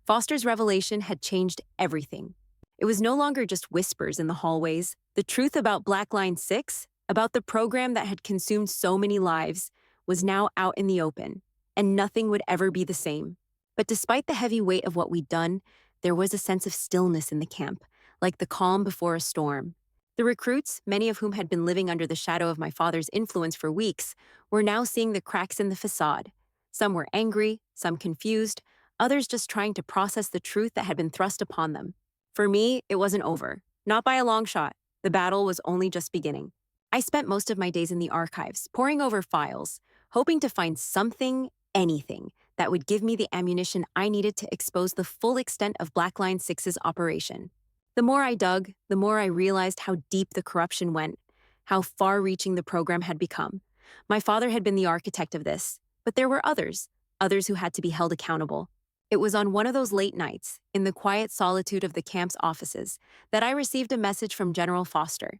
Foster's revelation had changed everything. It was no longer just whispers in the hallways. The truth about Black Line 6, about the program that had consumed so many lives, was now out in the open, and nothing would ever be the same. But despite the heavy weight of what we'd done, there was a sense of stillness in the camp, like the calm before a storm. The recruits, many of whom had been living under the shadow of my father's influence for weeks, were now seeing the cracks in the facade. Some were angry, some confused, others just trying to process the truth that had been thrust upon them. For me, it wasn't over. Not by a long shot. The battle was only just beginning. I spent most of my days in the archives, poring over files, hoping to find something, anything, that would give me the ammunition I needed to expose the full extent of Black Line 6's operation. The more I dug, the more I realized how deep the corruption went, how far-reaching the program had become. My father had been the architect of this, but there were others who had to be held accountable. It was on one of those late nights, in the quiet solitude of the camp's offices, that I received a message from General Foster.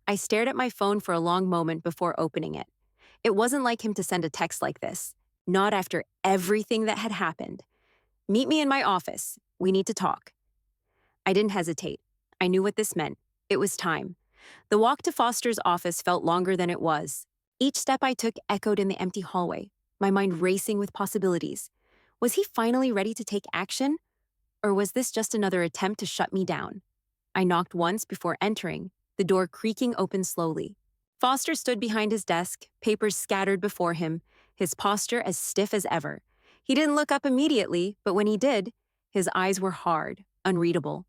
I stared at my phone for a long moment before opening it. It wasn't like him to send a text like this, not after everything that had happened. "Meet me in my office. We need to talk." I didn't hesitate. I knew what this meant. It was time. The walk to Foster's office felt longer than it was. Each step I took echoed in the empty hallway, my mind racing with possibilities. Was he finally ready to take action? Or was this just another attempt to shut me down? I knocked once before entering, the door creaking open slowly. Foster stood behind his desk, papers scattered before him, his posture as stiff as ever. He didn't look up immediately, but when he did, his eyes were hard, unreadable.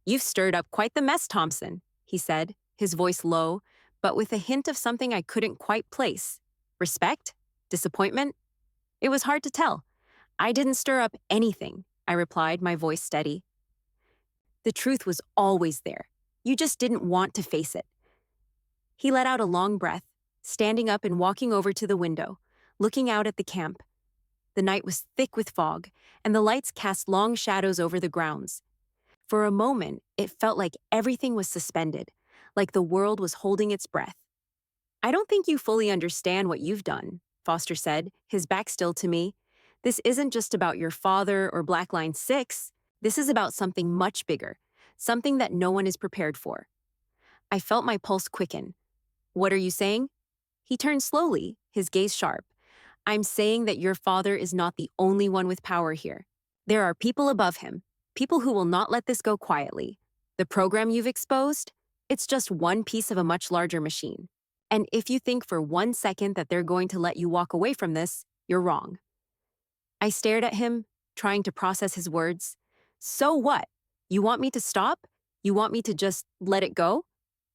"You've stirred up quite the mess, Thompson," he said, his voice low, but with a hint of something I couldn't quite place. Respect? Disappointment? It was hard to tell. "I didn't stir up anything," I replied, my voice steady. "The truth was always there. You just didn't want to face it." He let out a long breath, standing up and walking over to the window, looking out at the camp. The night was thick with fog, and the lights cast long shadows over the grounds. For a moment, it felt like everything was suspended, like the world was holding its breath. "I don't think you fully understand what you've done," Foster said, his back still to me. "This isn't just about your father or Black Line 6. This is about something much bigger, something that no one is prepared for." I felt my pulse quicken. What are you saying? He turned slowly, his gaze sharp. I'm saying that your father is not the only one with power here. There are people above him, people who will not let this go quietly. The program you've exposed? It's just one piece of a much larger machine. And if you think for 1 second that they're going to let you walk away from this, you're wrong. I stared at him, trying to process his words. So what? You want me to stop? You want me to just let it go?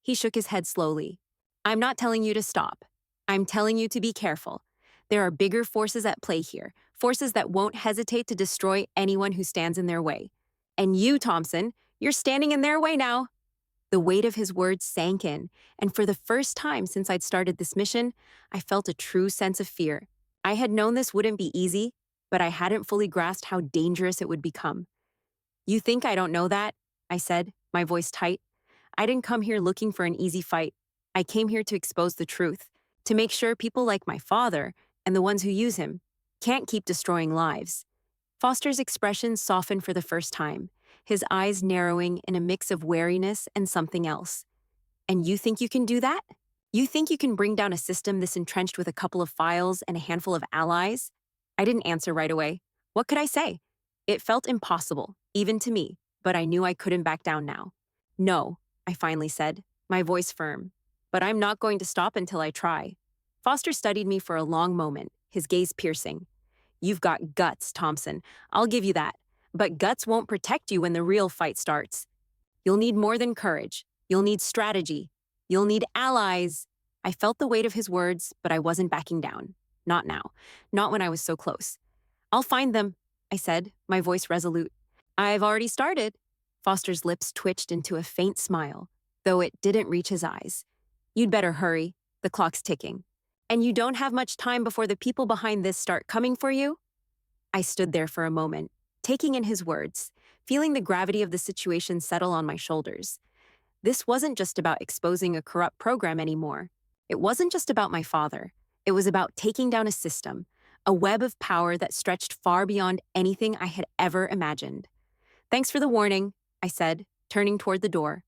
He shook his head slowly. I'm not telling you to stop. I'm telling you to be careful. There are bigger forces at play here, forces that won't hesitate to destroy anyone who stands in their way. And you, Thompson, you're standing in their way now. The weight of his words sank in, and for the first time since I'd started this mission, I felt a true sense of fear. I had known this wouldn't be easy, but I hadn't fully grasped how dangerous it would become. You think I don't know that? I said, my voice tight. I didn't come here looking for an easy fight. I came here to expose the truth, to make sure people like my father, and the ones who use him, can't keep destroying lives. Foster's expression softened for the first time, his eyes narrowing in a mix of wariness and something else. And you think you can do that? You think you can bring down a system this entrenched with a couple of files and a handful of allies? I didn't answer right away. What could I say? It felt impossible, even to me, but I knew I couldn't back down now. No, I finally said, my voice firm. But I'm not going to stop until I try. Foster studied me for a long moment, his gaze piercing. You've got guts, Thompson. I'll give you that. But guts won't protect you when the real fight starts. You'll need more than courage. You'll need strategy. You'll need allies. I felt the weight of his words, but I wasn't backing down. Not now. Not when I was so close. I'll find them, I said, my voice resolute. I've already started. Foster's lips twitched into a faint smile, though it didn't reach his eyes. You'd better hurry. The clock's ticking. And you don't have much time before the people behind this start coming for you? I stood there for a moment, taking in his words, feeling the gravity of the situation settle on my shoulders. This wasn't just about exposing a corrupt program anymore. It wasn't just about my father. It was about taking down a system, a web of power that stretched far beyond anything I had ever imagined. Thanks for the warning, I said, turning toward the door.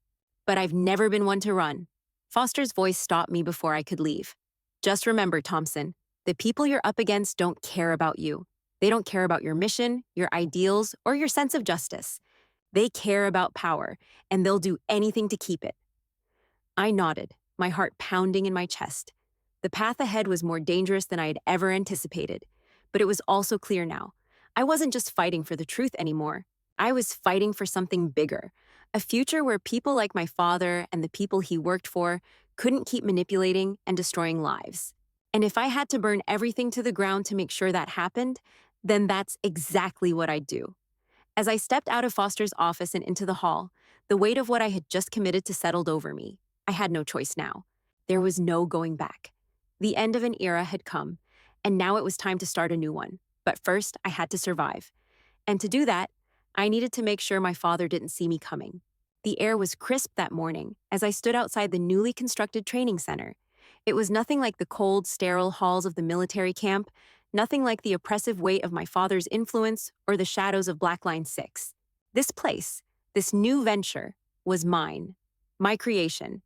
But I've never been one to run. Foster's voice stopped me before I could leave. Just remember, Thompson, the people you're up against don't care about you. They don't care about your mission, your ideals, or your sense of justice. They care about power, and they'll do anything to keep it. I nodded, my heart pounding in my chest. The path ahead was more dangerous than I had ever anticipated, but it was also clear now. I wasn't just fighting for the truth anymore. I was fighting for something bigger, a future where people like my father and the people he worked for couldn't keep manipulating and destroying lives. And if I had to burn everything to the ground to make sure that happened, then that's exactly what I'd do. As I stepped out of Foster's office and into the hall, the weight of what I had just committed to settled over me. I had no choice now. There was no going back. The end of an era had come, and now it was time to start a new one. But first, I had to survive. And to do that, I needed to make sure my father didn't see me coming. The air was crisp that morning as I stood outside the newly constructed training center. It was nothing like the cold, sterile halls of the military camp, nothing like the oppressive weight of my father's influence or the shadows of Black Line 6. This place, this new venture, was mine, my creation.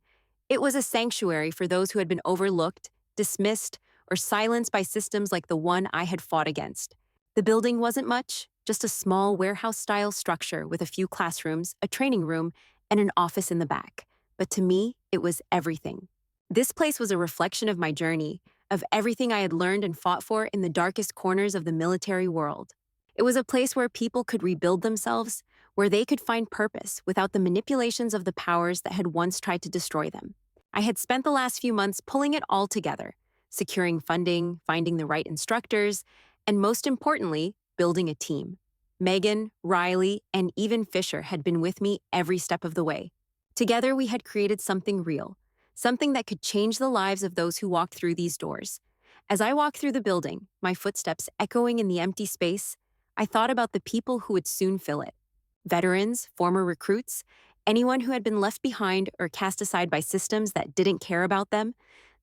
It was a sanctuary for those who had been overlooked, dismissed, or silenced by systems like the one I had fought against. The building wasn't much, just a small warehouse-style structure with a few classrooms, a training room, and an office in the back. But to me, it was everything. This place was a reflection of my journey, of everything I had learned and fought for in the darkest corners of the military world. It was a place where people could rebuild themselves, where they could find purpose without the manipulations of the powers that had once tried to destroy them. I had spent the last few months pulling it all together, securing funding, finding the right instructors, and most importantly, building a team. Megan, Riley, and even Fisher had been with me every step of the way. Together, we had created something real, something that could change the lives of those who walked through these doors. As I walked through the building, my footsteps echoing in the empty space, I thought about the people who would soon fill it. Veterans, former recruits, anyone who had been left behind or cast aside by systems that didn't care about them.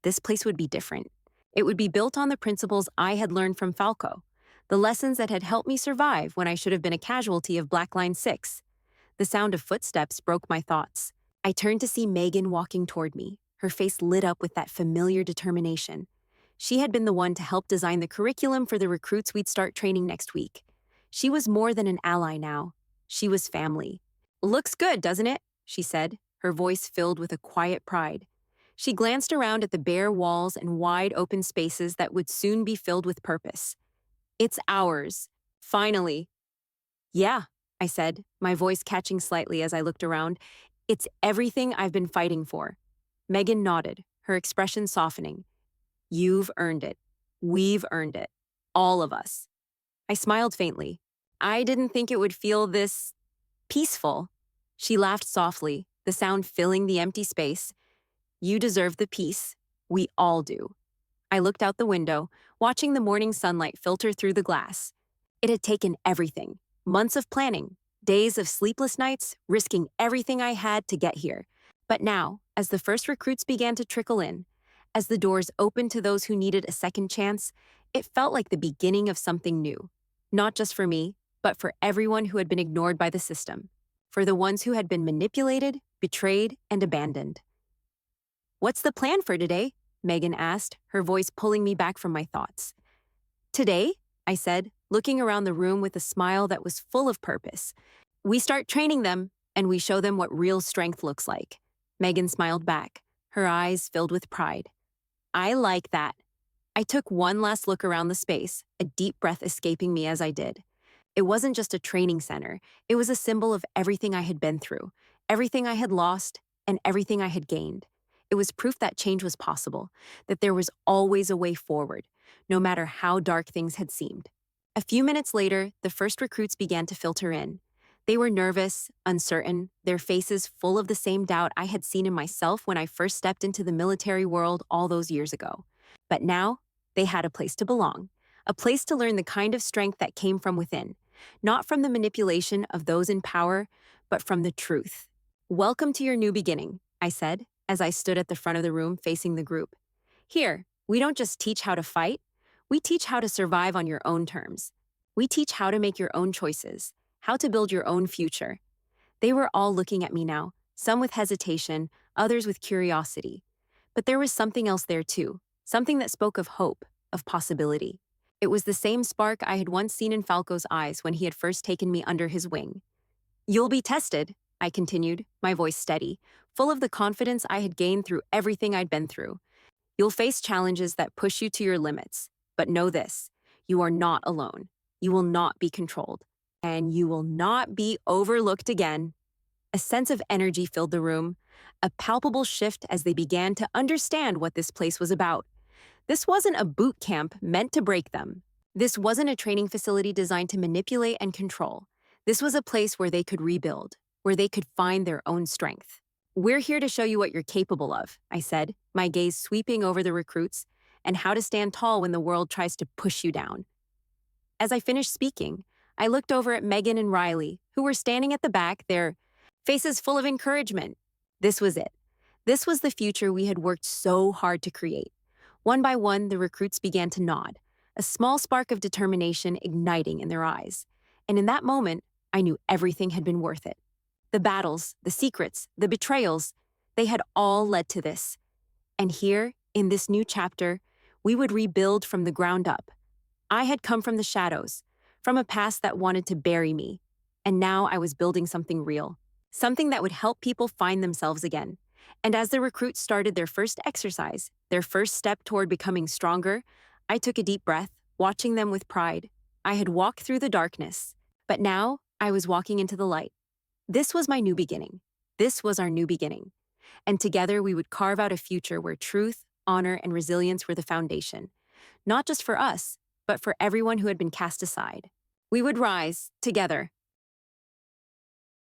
This place would be different. It would be built on the principles I had learned from Falco, the lessons that had helped me survive when I should have been a casualty of Black Line 6. The sound of footsteps broke my thoughts. I turned to see Megan walking toward me, her face lit up with that familiar determination. She had been the one to help design the curriculum for the recruits we'd start training next week. She was more than an ally now. She was family. "Looks good, doesn't it?" she said, her voice filled with a quiet pride. She glanced around at the bare walls and wide open spaces that would soon be filled with purpose. "It's ours. Finally." "Yeah," I said, my voice catching slightly as I looked around. "It's everything I've been fighting for." Megan nodded, her expression softening. "You've earned it. We've earned it. All of us." I smiled faintly. "I didn't think it would feel this peaceful." She laughed softly, the sound filling the empty space. "You deserve the peace. We all do." I looked out the window, watching the morning sunlight filter through the glass. It had taken everything. Months of planning, days of sleepless nights, risking everything I had to get here. But now, as the first recruits began to trickle in, as the doors opened to those who needed a second chance, it felt like the beginning of something new. Not just for me, but for everyone who had been ignored by the system. For the ones who had been manipulated, betrayed, and abandoned. "What's the plan for today?" Megan asked, her voice pulling me back from my thoughts. "Today," I said, looking around the room with a smile that was full of purpose. "We start training them, and we show them what real strength looks like." Megan smiled back, her eyes filled with pride. "I like that." I took one last look around the space, a deep breath escaping me as I did. It wasn't just a training center, it was a symbol of everything I had been through, everything I had lost, and everything I had gained. It was proof that change was possible, that there was always a way forward, no matter how dark things had seemed. A few minutes later, the first recruits began to filter in. They were nervous, uncertain, their faces full of the same doubt I had seen in myself when I first stepped into the military world all those years ago. But now, they had a place to belong, a place to learn the kind of strength that came from within, not from the manipulation of those in power, but from the truth. "Welcome to your new beginning," I said, as I stood at the front of the room facing the group. "Here, we don't just teach how to fight, we teach how to survive on your own terms. We teach how to make your own choices, how to build your own future." They were all looking at me now, some with hesitation, others with curiosity. But there was something else there too, something that spoke of hope, of possibility. It was the same spark I had once seen in Falco's eyes when he had first taken me under his wing. "You'll be tested," I continued, my voice steady, full of the confidence I had gained through everything I'd been through. "You'll face challenges that push you to your limits. But know this, you are not alone. You will not be controlled. And you will not be overlooked again." A sense of energy filled the room, a palpable shift as they began to understand what this place was about. This wasn't a boot camp meant to break them. This wasn't a training facility designed to manipulate and control. This was a place where they could rebuild, where they could find their own strength. "We're here to show you what you're capable of," I said, my gaze sweeping over the recruits, "and how to stand tall when the world tries to push you down." As I finished speaking, I looked over at Megan and Riley, who were standing at the back, their faces full of encouragement. This was it. This was the future we had worked so hard to create. One by one, the recruits began to nod, a small spark of determination igniting in their eyes. And in that moment, I knew everything had been worth it. The battles, the secrets, the betrayals, they had all led to this. And here, in this new chapter, we would rebuild from the ground up. I had come from the shadows, from a past that wanted to bury me. And now I was building something real, something that would help people find themselves again. And as the recruits started their first exercise, their first step toward becoming stronger, I took a deep breath, watching them with pride. I had walked through the darkness, but now I was walking into the light. This was my new beginning. This was our new beginning. And together we would carve out a future where truth, honor, and resilience were the foundation. Not just for us, but for everyone who had been cast aside. We would rise, together,